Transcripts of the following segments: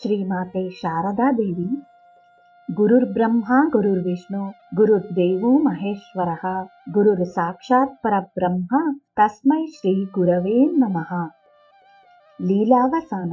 ಶ್ರೀಮಾತೆ ಶಾರದಾ ದೇವಿ. ಗುರುರ್ಬ್ರಹ್ಮ ಗುರುರ್ವಿಷ್ಣು ಗುರುರ್ದೇವೋ ಮಹೇಶ್ವರಃ ಗುರುರ್ ಸಾಕ್ಷಾತ್ ಪರಬ್ರಹ್ಮ ತಸ್ಮೈ ಶ್ರೀ ಗುರವೇ ನಮಃ. ಲೀಲಾವಸಾನ.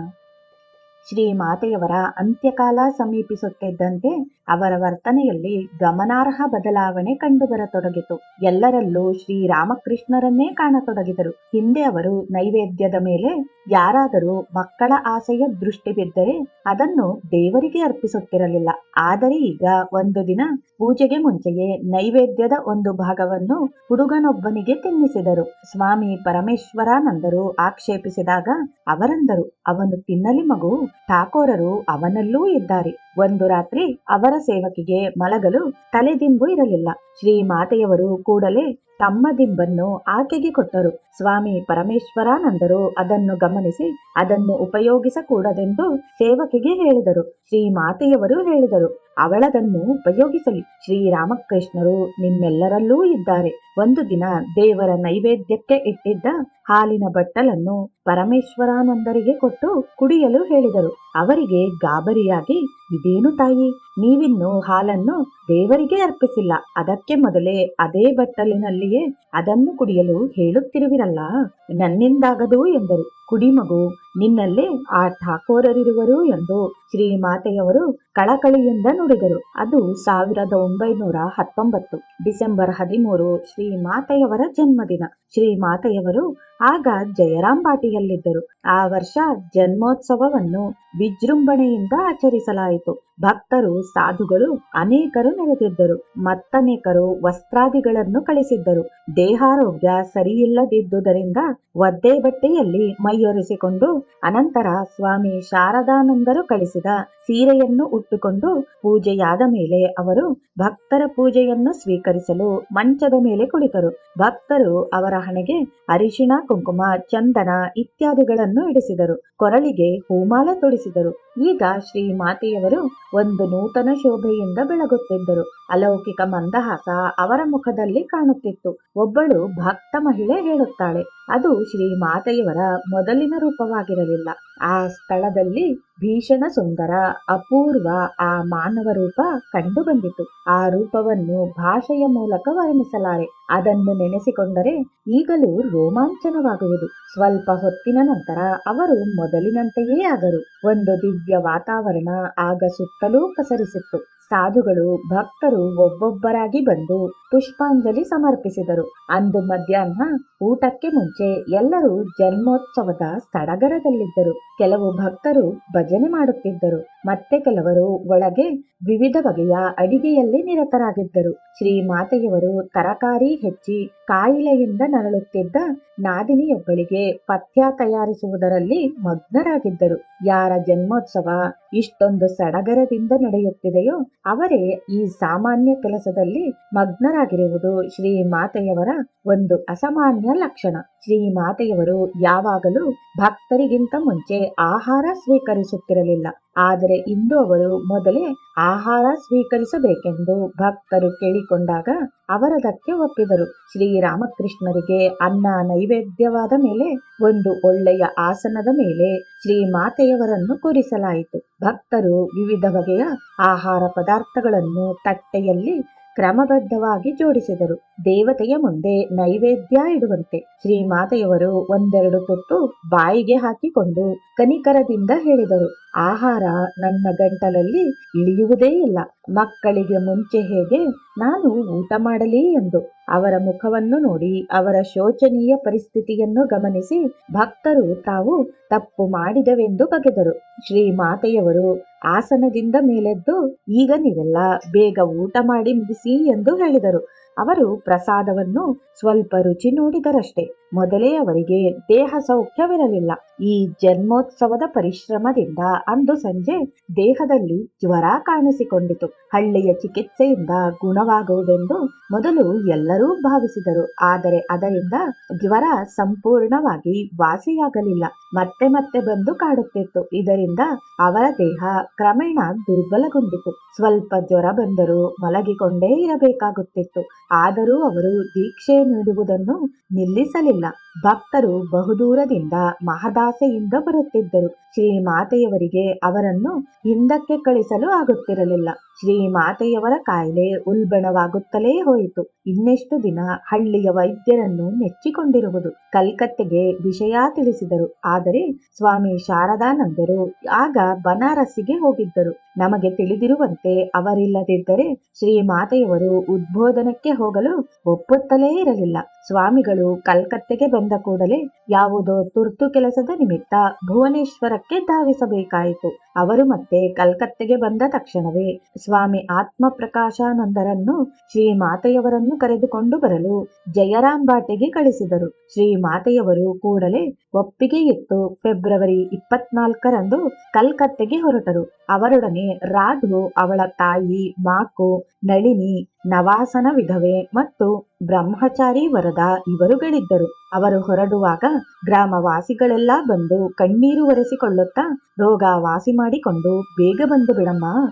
ಶ್ರೀಮಾತೆಯವರ ಅಂತ್ಯಕಾಲ ಸಮೀಪಿಸುತ್ತಿದ್ದಂತೆ ಅವರ ವರ್ತನೆಯಲ್ಲಿ ಗಮನಾರ್ಹ ಬದಲಾವಣೆ ಕಂಡುಬರತೊಡಗಿತು. ಎಲ್ಲರಲ್ಲೂ ಶ್ರೀರಾಮಕೃಷ್ಣರನ್ನೇ ಕಾಣತೊಡಗಿದರು. ಹಿಂದೆ ಅವರು ನೈವೇದ್ಯದ ಮೇಲೆ ಯಾರಾದರೂ ಮಕ್ಕಳ ಆಸೆಯ ದೃಷ್ಟಿ ಬಿದ್ದರೆ ಅದನ್ನು ದೇವರಿಗೆ ಅರ್ಪಿಸುತ್ತಿರಲಿಲ್ಲ. ಆದರೆ ಈಗ ಒಂದು ದಿನ ಪೂಜೆಗೆ ಮುಂಚೆಯೇ ನೈವೇದ್ಯದ ಒಂದು ಭಾಗವನ್ನು ಹುಡುಗನೊಬ್ಬನಿಗೆ ತಿನ್ನಿಸಿದರು. ಸ್ವಾಮಿ ಪರಮೇಶ್ವರಾನಂದರು ಆಕ್ಷೇಪಿಸಿದಾಗ ಅವರಂದರು, ಅವನು ತಿನ್ನಲಿ ಮಗು, ಠಾಕೋರರು ಅವನಲ್ಲೂ ಇದ್ದಾರೆ. ಒಂದು ರಾತ್ರಿ ಅವರ ಸೇವಕಿಗೆ ಮಲಗಲು ತಲೆದಿಂಬು ಇರಲಿಲ್ಲ. ಶ್ರೀಮಾತೆಯವರು ಕೂಡಲೇ ತಮ್ಮ ದಿಂಬನ್ನು ಆಕೆಗೆ ಕೊಟ್ಟರು. ಸ್ವಾಮಿ ಪರಮೇಶ್ವರಾನಂದರು ಅದನ್ನು ಗಮನಿಸಿ ಅದನ್ನು ಉಪಯೋಗಿಸಕೂಡದೆಂದು ಸೇವಕಿಗೆ ಹೇಳಿದರು. ಶ್ರೀಮಾತೆಯವರು ಹೇಳಿದರು, ಅವಳದನ್ನು ಉಪಯೋಗಿಸಲಿ. ಶ್ರೀರಾಮಕೃಷ್ಣರು ನಿಮ್ಮೆಲ್ಲರಲ್ಲೂ ಇದ್ದಾರೆ. ಒಂದು ದಿನ ದೇವರ ನೈವೇದ್ಯಕ್ಕೆ ಇಟ್ಟಿದ್ದ ಹಾಲಿನ ಬಟ್ಟಲನ್ನು ಪರಮೇಶ್ವರಾನಂದರಿಗೆ ಕೊಟ್ಟು ಕುಡಿಯಲು ಹೇಳಿದರು. ಅವರಿಗೆ ಗಾಬರಿಯಾಗಿ, ಇದೇನು ತಾಯಿ, ನೀವಿನ್ನು ಹಾಲನ್ನು ದೇವರಿಗೆ ಅರ್ಪಿಸಿಲ್ಲ, ಅದಕ್ಕೆ ಮೊದಲೇ ಅದೇ ಬಟ್ಟಲಿನಲ್ಲಿಯೇ ಅದನ್ನು ಕುಡಿಯಲು ಹೇಳುತ್ತಿರುವಿರಲ್ಲ, ನನ್ನಿಂದಾಗದು ಎಂದರು. ಕುಡಿ ಮಗು, ನಿನ್ನಲ್ಲೇ ಆ ಠಾಕೋರರಿರುವರು ಎಂದು ಶ್ರೀಮಾತೆಯವರು ಕಳಕಳಿಯಿಂದ ನುಡಿದರು. ಅದು 1919 ಡಿಸೆಂಬರ್ 13 ಶ್ರೀಮಾತೆಯವರ ಜನ್ಮದಿನ. ಶ್ರೀಮಾತೆಯವರು ಆಗ ಜಯರಾಂಬಾಟಿಯಲ್ಲಿದ್ದರು. ಆ ವರ್ಷ ಜನ್ಮೋತ್ಸವವನ್ನು ವಿಜೃಂಭಣೆಯಿಂದ ಆಚರಿಸಲಾಯಿತು. ಭಕ್ತರು, ಸಾಧುಗಳು ಅನೇಕರು ನೆರೆದಿದ್ದರು. ಮತ್ತನೇಕರು ವಸ್ತ್ರಾದಿಗಳನ್ನು ಕಳಿಸಿದ್ದರು. ದೇಹಾರೋಗ್ಯ ಸರಿಯಿಲ್ಲದಿದ್ದುದರಿಂದ ಒದ್ದೆ ಬಟ್ಟೆಯಲ್ಲಿ ಮೈಯೊರೆಸಿಕೊಂಡು ಅನಂತರ ಸ್ವಾಮಿ ಶಾರದಾನಂದರು ಕಳಿಸಿದ ಸೀರೆಯನ್ನು ಉಟ್ಟುಕೊಂಡು ಪೂಜೆಯಾದ ಮೇಲೆ ಅವರು ಭಕ್ತರ ಪೂಜೆಯನ್ನು ಸ್ವೀಕರಿಸಲು ಮಂಚದ ಮೇಲೆ ಕುಳಿತರು. ಭಕ್ತರು ಅವರ ಹಣೆಗೆ ಅರಿಶಿಣ, ಕುಂಕುಮ, ಚಂದನ ಇತ್ಯಾದಿಗಳನ್ನು ಇಡಿಸಿದರು. ಕೊರಳಿಗೆ ಹೂಮಾಲೆ ತೊಡಿಸಿದರು. ಈಗ ಶ್ರೀಮಾತೆಯವರು ಒಂದು ನೂತನ ಶೋಭೆಯಿಂದ ಬೆಳಗುತ್ತಿದ್ದರು. ಅಲೌಕಿಕ ಮಂದಹಾಸ ಅವರ ಮುಖದಲ್ಲಿ ಕಾಣುತ್ತಿತ್ತು. ಒಬ್ಬಳು ಭಕ್ತ ಮಹಿಳೆ ಹೇಳುತ್ತಾಳೆ, ಅದು ಶ್ರೀಮಾತೆಯವರ ಮೊದಲಿನ ರೂಪವಾಗಿರಲಿಲ್ಲ. ಆ ಸ್ಥಳದಲ್ಲಿ ಭೀಷಣ ಸುಂದರ ಅಪೂರ್ವ ಆ ಮಾನವ ರೂಪ ಕಂಡು ಬಂದಿತು. ಆ ರೂಪವನ್ನು ಭಾಷೆಯ ಮೂಲಕ ವರ್ಣಿಸಲಾರೆ. ಅದನ್ನು ನೆನೆಸಿಕೊಂಡರೆ ಈಗಲೂ ರೋಮಾಂಚನವಾಗುವುದು. ಸ್ವಲ್ಪ ಹೊತ್ತಿನ ನಂತರ ಅವರು ಮೊದಲಿನಂತೆಯೇ ಆದರು. ಒಂದು ದಿವ್ಯ ವಾತಾವರಣ ಆಗ ಸುತ್ತಲೂ ಪಸರಿಸಿತ್ತು. ಸಾಧುಗಳು, ಭಕ್ತರು ಒಬ್ಬೊಬ್ಬರಾಗಿ ಬಂದು ಪುಷ್ಪಾಂಜಲಿ ಸಮರ್ಪಿಸಿದರು. ಅಂದು ಮಧ್ಯಾಹ್ನ ಊಟಕ್ಕೆ ಮುಂಚೆ ಎಲ್ಲರೂ ಜನ್ಮೋತ್ಸವದ ಸಡಗರದಲ್ಲಿದ್ದರು. ಕೆಲವು ಭಕ್ತರು ಭಜನೆ ಮಾಡುತ್ತಿದ್ದರು. ಮತ್ತೆ ಕೆಲವರು ಒಳಗೆ ವಿವಿಧ ಬಗೆಯ ಅಡಿಗೆಯಲ್ಲಿ ನಿರತರಾಗಿದ್ದರು. ಶ್ರೀಮಾತೆಯವರು ತರಕಾರಿ ಹೆಚ್ಚಿ ಕಾಯಿಲೆಯಿಂದ ನರಳುತ್ತಿದ್ದ ನಾದಿನಿಯೊಬ್ಬಳಿಗೆ ಪಥ್ಯ ತಯಾರಿಸುವುದರಲ್ಲಿ ಮಗ್ನರಾಗಿದ್ದರು. ಯಾರ ಜನ್ಮೋತ್ಸವ ಇಷ್ಟೊಂದು ಸಡಗರದಿಂದ ನಡೆಯುತ್ತಿದೆಯೋ ಅವರೇ ಈ ಸಾಮಾನ್ಯ ಕೆಲಸದಲ್ಲಿ ಮಗ್ನರಾಗಿರುವುದು ಶ್ರೀಮಾತೆಯವರ ಒಂದು ಅಸಾಮಾನ್ಯ ಲಕ್ಷಣ. ಶ್ರೀಮಾತೆಯವರು ಯಾವಾಗಲೂ ಭಕ್ತರಿಗಿಂತ ಮುಂಚೆ ಆಹಾರ ಸ್ವೀಕರಿಸುತ್ತಿರಲಿಲ್ಲ. ಆದರೆ ಇಂದು ಅವರು ಮೊದಲೇ ಆಹಾರ ಸ್ವೀಕರಿಸಬೇಕೆಂದು ಭಕ್ತರು ಕೇಳಿಕೊಂಡಾಗ ಅವರದಕ್ಕೆ ಒಪ್ಪಿದರು. ಶ್ರೀರಾಮಕೃಷ್ಣರಿಗೆ ಅನ್ನ ನೈವೇದ್ಯವಾದ ಮೇಲೆ ಒಂದು ಒಳ್ಳೆಯ ಆಸನದ ಮೇಲೆ ಶ್ರೀಮಾತೆಯವರನ್ನು ಕೂರಿಸಲಾಯಿತು. ಭಕ್ತರು ವಿವಿಧ ಬಗೆಯ ಆಹಾರ ಪದಾರ್ಥಗಳನ್ನು ತಟ್ಟೆಯಲ್ಲಿ ಕ್ರಮಬದ್ಧವಾಗಿ ಜೋಡಿಸಿದರು. ದೇವತೆಯ ಮುಂದೆ ನೈವೇದ್ಯ ಇಡುವಂತೆ ಶ್ರೀಮಾತೆಯವರು ಒಂದೆರಡು ತುತ್ತು ಬಾಯಿಗೆ ಹಾಕಿಕೊಂಡು ಕನಿಕರದಿಂದ ಹೇಳಿದರು, ಆಹಾರ ನನ್ನ ಗಂಟಲಲ್ಲಿ ಇಳಿಯುವುದೇ ಇಲ್ಲ. ಮಕ್ಕಳಿಗೆ ಮುಂಚೆ ಹೇಗೆ ನಾನು ಊಟ ಮಾಡಲಿ ಎಂದು. ಅವರ ಮುಖವನ್ನು ನೋಡಿ ಅವರ ಶೋಚನೀಯ ಪರಿಸ್ಥಿತಿಯನ್ನು ಗಮನಿಸಿ ಭಕ್ತರು ತಾವು ತಪ್ಪು ಮಾಡಿದವೆಂದು ಬಗೆದರು. ಶ್ರೀಮಾತೆಯವರು ಆಸನದಿಂದ ಮೇಲೆದ್ದು, ಈಗ ನೀವೆಲ್ಲ ಬೇಗ ಊಟ ಮಾಡಿ ಮುಗಿಸಿ ಎಂದು ಹೇಳಿದರು. ಅವರು ಪ್ರಸಾದವನ್ನು ಸ್ವಲ್ಪ ರುಚಿ ನೋಡಿದರಷ್ಟೇ. ಮೊದಲೇ ಅವರಿಗೆ ದೇಹ ಸೌಖ್ಯವಿರಲಿಲ್ಲ. ಈ ಜನ್ಮೋತ್ಸವದ ಪರಿಶ್ರಮದಿಂದ ಅಂದು ಸಂಜೆ ದೇಹದಲ್ಲಿ ಜ್ವರ ಕಾಣಿಸಿಕೊಂಡಿತು. ಹಳ್ಳಿಯ ಚಿಕಿತ್ಸೆಯಿಂದ ಗುಣವಾಗುವುದೆಂದು ಮೊದಲು ಎಲ್ಲರೂ ಭಾವಿಸಿದರು. ಆದರೆ ಅದರಿಂದ ಜ್ವರ ಸಂಪೂರ್ಣವಾಗಿ ವಾಸಿಯಾಗಲಿಲ್ಲ. ಮತ್ತೆ ಮತ್ತೆ ಬಂದು ಕಾಡುತ್ತಿತ್ತು. ಇದರಿಂದ ಅವರ ದೇಹ ಕ್ರಮೇಣ ದುರ್ಬಲಗೊಂಡಿತು. ಸ್ವಲ್ಪ ಜ್ವರ ಬಂದರೂ ಮಲಗಿಕೊಂಡೇ ಇರಬೇಕಾಗುತ್ತಿತ್ತು. ಆದರೂ ಅವರು ದೀಕ್ಷೆ ನೀಡುವುದನ್ನು ನಿಲ್ಲಿಸಲಿಲ್ಲ. ಭಕ್ತರು ಬಹುದೂರದಿಂದ ಮಹದಾಸೆಯಿಂದ ಬರುತ್ತಿದ್ದರು. ಶ್ರೀಮಾತೆಯವರಿಗೆ ಅವರನ್ನು ಹಿಂದಕ್ಕೆ ಕಳಿಸಲು ಆಗುತ್ತಿರಲಿಲ್ಲ. ಶ್ರೀಮಾತೆಯವರ ಕಾಯಿಲೆ ಉಲ್ಬಣವಾಗುತ್ತಲೇ ಹೋಯಿತು. ಇನ್ನೆಷ್ಟು ದಿನ ಹಳ್ಳಿಯ ವೈದ್ಯರನ್ನು ನೆಚ್ಚಿಕೊಂಡಿರುವುದು. ಕಲ್ಕತ್ತೆಗೆ ವಿಷಯ ತಿಳಿಸಿದರು. ಆದರೆ ಸ್ವಾಮಿ ಶಾರದಾನಂದರು ಆಗ ಬನಾರಸ್ಸಿಗೆ ಹೋಗಿದ್ದರು. ನಮಗೆ ತಿಳಿದಿರುವಂತೆ ಅವರಿಲ್ಲದಿದ್ದರೆ ಶ್ರೀಮಾತೆಯವರು ಉದ್ಬೋಧನಕ್ಕೆ ಹೋಗಲು ಒಪ್ಪುತ್ತಲೇ ಇರಲಿಲ್ಲ. ಸ್ವಾಮಿಗಳು ಕಲ್ಕತ್ತೆಗೆ ಬಂದ ಕೂಡಲೇ ಯಾವುದೋ ತುರ್ತು ಕೆಲಸದ ನಿಮಿತ್ತ ಭುವನೇಶ್ವರಕ್ಕೆ ಧಾವಿಸಬೇಕಾಯಿತು. ಅವರು ಮತ್ತೆ ಕಲ್ಕತ್ತೆಗೆ ಬಂದ ತಕ್ಷಣವೇ ಸ್ವಾಮಿ ಆತ್ಮಪ್ರಕಾಶಾನಂದರನ್ನು ಶ್ರೀಮಾತೆಯವರನ್ನು ಕರೆದುಕೊಂಡು ಬರಲು ಜಯರಾಂಬಾಟಿಗೆ ಕಳಿಸಿದರು. ಶ್ರೀಮಾತೆಯವರು ಕೂಡಲೇ ಒಪ್ಪಿಗೆ ಇತ್ತು ಫೆಬ್ರವರಿ 24ರಂದು ಕಲ್ಕತ್ತೆಗೆ ಹೊರಟರು. ಅವರೊಡನೆ ರಾಧು, ಅವಳ ತಾಯಿ ಮಾಕು, ನಳಿನಿ, ನವಾಸನ ವಿಧವೆ ಮತ್ತು ಬ್ರಹ್ಮಚಾರಿ ವರದ ಇವರುಗಳಿದ್ದರು. ಅವರು ಹೊರಡುವಾಗ ಗ್ರಾಮವಾಸಿಗಳೆಲ್ಲ ಬಂದು ಕಣ್ಣೀರು ಒರೆಸಿಕೊಳ್ಳುತ್ತಾ, ರೋಗ ವಾಸಿ ಮಾಡಿಕೊಂಡು ಬೇಗ ಬಂದು ಬಿಡಮ್ಮ,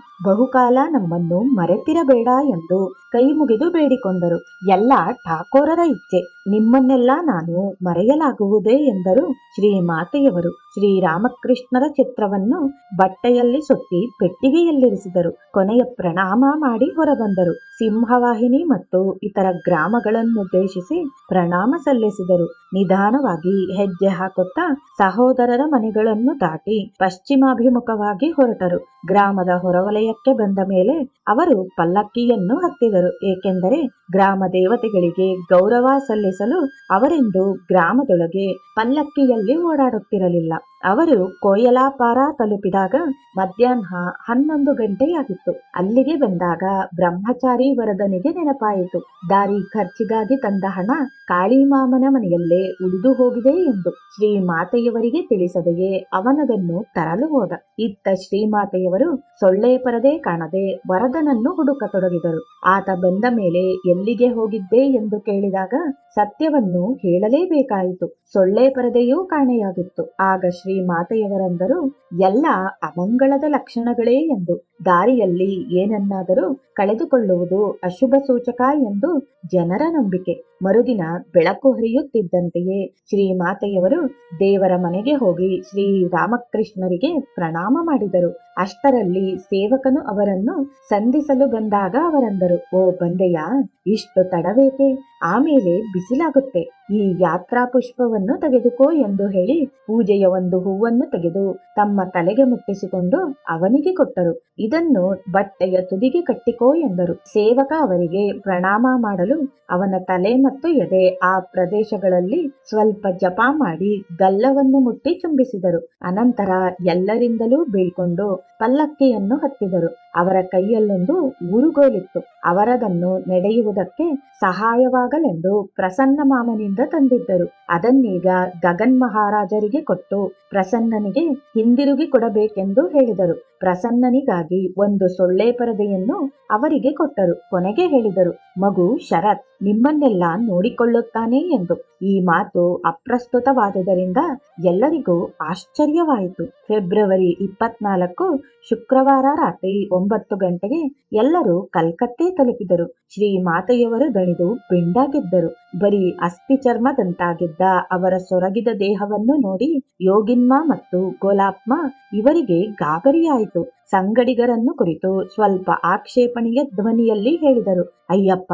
ಬಹುಕಾಲ ನಮ್ಮನ್ನು ಮರೆತಿರಬೇಡ ಎಂದು ಕೈ ಮುಗಿದು ಬೇಡಿಕೊಂಡರು. ಎಲ್ಲ ಠಾಕೋರರ ಇಚ್ಛೆ, ನಿಮ್ಮನ್ನೆಲ್ಲ ನಾನು ಮರೆಯಲಾಗುವುದೇ ಎಂದರು. ಶ್ರೀಮಾತೆಯವರು ಶ್ರೀರಾಮಕೃಷ್ಣರ ಚಿತ್ರವನ್ನು ಬಟ್ಟೆಯಲ್ಲಿ ಸುತ್ತಿ ಪೆಟ್ಟಿಗೆಯಲ್ಲಿರಿಸಿದರು. ಕೊನೆಯ ಪ್ರಣಾಮ ಮಾಡಿ ಹೊರಬಂದರು. ಸಿಂಹವಾಹಿನಿ ಮತ್ತು ಇತರ ಗ್ರಾಮಗಳನ್ನುದ್ದೇಶಿಸಿ ಪ್ರಣಾಮ ಸಲ್ಲಿಸಿದರು. ನಿಧಾನವಾಗಿ ಹೆಜ್ಜೆ ಹಾಕುತ್ತಾ ಸಹೋದರರ ಮನೆಗಳನ್ನು ದಾಟಿ ಪಶ್ಚಿಮಾಭಿಮುಖವಾಗಿ ಹೊರಟರು. ಗ್ರಾಮದ ಹೊರವಲಯಕ್ಕೆ ಬಂದ ಮೇಲೆ ಅವರು ಪಲ್ಲಕ್ಕಿಯನ್ನು ಹತ್ತಿದರು. ಏಕೆಂದರೆ ಗ್ರಾಮ ದೇವತೆಗಳಿಗೆ ಗೌರವ ಸಲ್ಲಿಸಲು ಅವರೆಂದು ಗ್ರಾಮದೊಳಗೆ ಪಲ್ಲಕ್ಕಿಯಲ್ಲಿ ಓಡಾಡುತ್ತಿರಲಿಲ್ಲ. ಅವರು ಕೋಯಲಾಪಾರ ತಲುಪಿದಾಗ ಮಧ್ಯಾಹ್ನ 11 ಗಂಟೆಯಾಗಿತ್ತು. ಅಲ್ಲಿಗೆ ಬಂದಾಗ ಬ್ರಹ್ಮಚಾರಿ ವರದನಿಗೆ ನೆನಪಾಯಿತು. ದಾರಿ ಖರ್ಚಿಗಾಗಿ ತಂದ ಹಣ ಕಾಳಿಮಾಮನ ಮನೆಯಲ್ಲೇ ಉಳಿದು ಹೋಗಿದೆ ಎಂದು ಶ್ರೀಮಾತೆಯವರಿಗೆ ತಿಳಿಸದೆಯೇ ಅವನದನ್ನು ತರಲು ಹೋದ. ಇತ್ತ ಶ್ರೀಮಾತೆಯವರು ಸೊಳ್ಳೆ ಪರದೆ ಕಾಣದೆ ವರದನನ್ನು ಹುಡುಕತೊಡಗಿದರು. ಆತ ಬಂದ ಮೇಲೆ ಎಲ್ಲಿಗೆ ಹೋಗಿದ್ದೆ ಎಂದು ಕೇಳಿದಾಗ ಸತ್ಯವನ್ನು ಹೇಳಲೇಬೇಕಾಯಿತು. ಸೊಳ್ಳೆ ಪರದೆಯೂ ಕಾಣೆಯಾಗಿತ್ತು. ಆಗ ಶ್ರೀಮಾತೆಯವರಂದರು, ಎಲ್ಲ ಅಮಂಗಳದ ಲಕ್ಷಣಗಳೇ ಎಂದು. ದಾರಿಯಲ್ಲಿ ಏನನ್ನಾದರೂ ಕಳೆದುಕೊಳ್ಳುವುದು ಅಶುಭ ಸೂಚಕ ಎಂದು ಜನರ ನಂಬಿಕೆ. ಮರುದಿನ ಬೆಳಕು ಹರಿಯುತ್ತಿದ್ದಂತೆಯೇ ಶ್ರೀಮಾತೆಯವರು ದೇವರ ಮನೆಗೆ ಹೋಗಿ ಶ್ರೀರಾಮಕೃಷ್ಣರಿಗೆ ಪ್ರಣಾಮ ಮಾಡಿದರು. ಅಷ್ಟರಲ್ಲಿ ಸೇವಕನು ಅವರನ್ನು ಸಂಧಿಸಲು ಬಂದಾಗ ಅವರಂದರು, ಓ ಬಂದೆಯಾ, ಇಷ್ಟು ತಡವೇಕೆ? ಆಮೇಲೆ ಬಿಸಿಲಾಗುತ್ತೆ. ಈ ಯಾತ್ರಾ ಪುಷ್ಪವನ್ನು ತೆಗೆದುಕೋ ಎಂದು ಹೇಳಿ ಪೂಜೆಯ ಒಂದು ಹೂವನ್ನು ತೆಗೆದು ತಮ್ಮ ತಲೆಗೆ ಮುಟ್ಟಿಸಿಕೊಂಡು ಅವನಿಗೆ ಕೊಟ್ಟರು. ಇದನ್ನು ಬಟ್ಟೆಯ ತುದಿಗೆ ಕಟ್ಟಿಕೋ ಎಂದರು. ಸೇವಕ ಅವರಿಗೆ ಪ್ರಣಾಮ ಮಾಡಲು ಅವನ ತಲೆ ಮತ್ತು ಎದೆ ಆ ಪ್ರದೇಶಗಳಲ್ಲಿ ಸ್ವಲ್ಪ ಜಪ ಮಾಡಿ ಗಲ್ಲವನ್ನು ಮುಟ್ಟಿ ಚುಂಬಿಸಿದರು. ಅನಂತರ ಎಲ್ಲರಿಂದಲೂ ಬೀಳ್ಕೊಂಡು ಪಲ್ಲಕ್ಕಿಯನ್ನು ಹತ್ತಿದರು. ಅವರ ಕೈಯಲ್ಲೊಂದು ಊರುಗೋಲಿತ್ತು. ಅವರದನ್ನು ನಡೆಯುವುದಕ್ಕೆ ಸಹಾಯವಾಗಲೆಂದು ಪ್ರಸನ್ನ ಮಾಮನಿಂದ ತಂದಿದ್ದರು. ಅದನ್ನೀಗ ಗಗನ್ ಮಹಾರಾಜರಿಗೆ ಕೊಟ್ಟು ಪ್ರಸನ್ನನಿಗೆ ಹಿಂದಿರುಗಿ ಕೊಡಬೇಕೆಂದು ಹೇಳಿದರು. ಪ್ರಸನ್ನನಿಗಾಗಿ ಒಂದು ಸೊಳ್ಳೆ ಪರದೆಯನ್ನು ಅವರಿಗೆ ಕೊಟ್ಟರು. ಕೊನೆಗೆ ಹೇಳಿದರು, ಮಗು ಶರತ್ ನಿಮ್ಮನ್ನೆಲ್ಲ ನೋಡಿಕೊಳ್ಳುತ್ತಾನೆ ಎಂದು. ಈ ಮಾತು ಅಪ್ರಸ್ತುತವಾದುದರಿಂದ ಎಲ್ಲರಿಗೂ ಆಶ್ಚರ್ಯವಾಯಿತು. ಫೆಬ್ರವರಿ 24 ಶುಕ್ರವಾರ ರಾತ್ರಿ 9 ಗಂಟೆಗೆ ಎಲ್ಲರೂ ಕಲ್ಕತ್ತೆ ತಲುಪಿದರು. ಶ್ರೀಮಾತೆಯವರು ದಣಿದು ಬೆಂಡಾಗಿದ್ದರು. ಬರೀ ಅಸ್ಥಿ ಚರ್ಮದಂತಾಗಿದ್ದ ಅವರ ಸೊರಗಿದ ದೇಹವನ್ನು ನೋಡಿ ಯೋಗಿನ್ಮ ಮತ್ತು ಗೋಲಾಪ್ಮ ಇವರಿಗೆ ಗಾಬರಿಯಾಯಿತು. ಸಂಗಡಿಗರನ್ನು ಕುರಿತು ಸ್ವಲ್ಪ ಆಕ್ಷೇಪಣೆಯ ಧ್ವನಿಯಲ್ಲಿ ಹೇಳಿದರು, ಅಯ್ಯಪ್ಪ,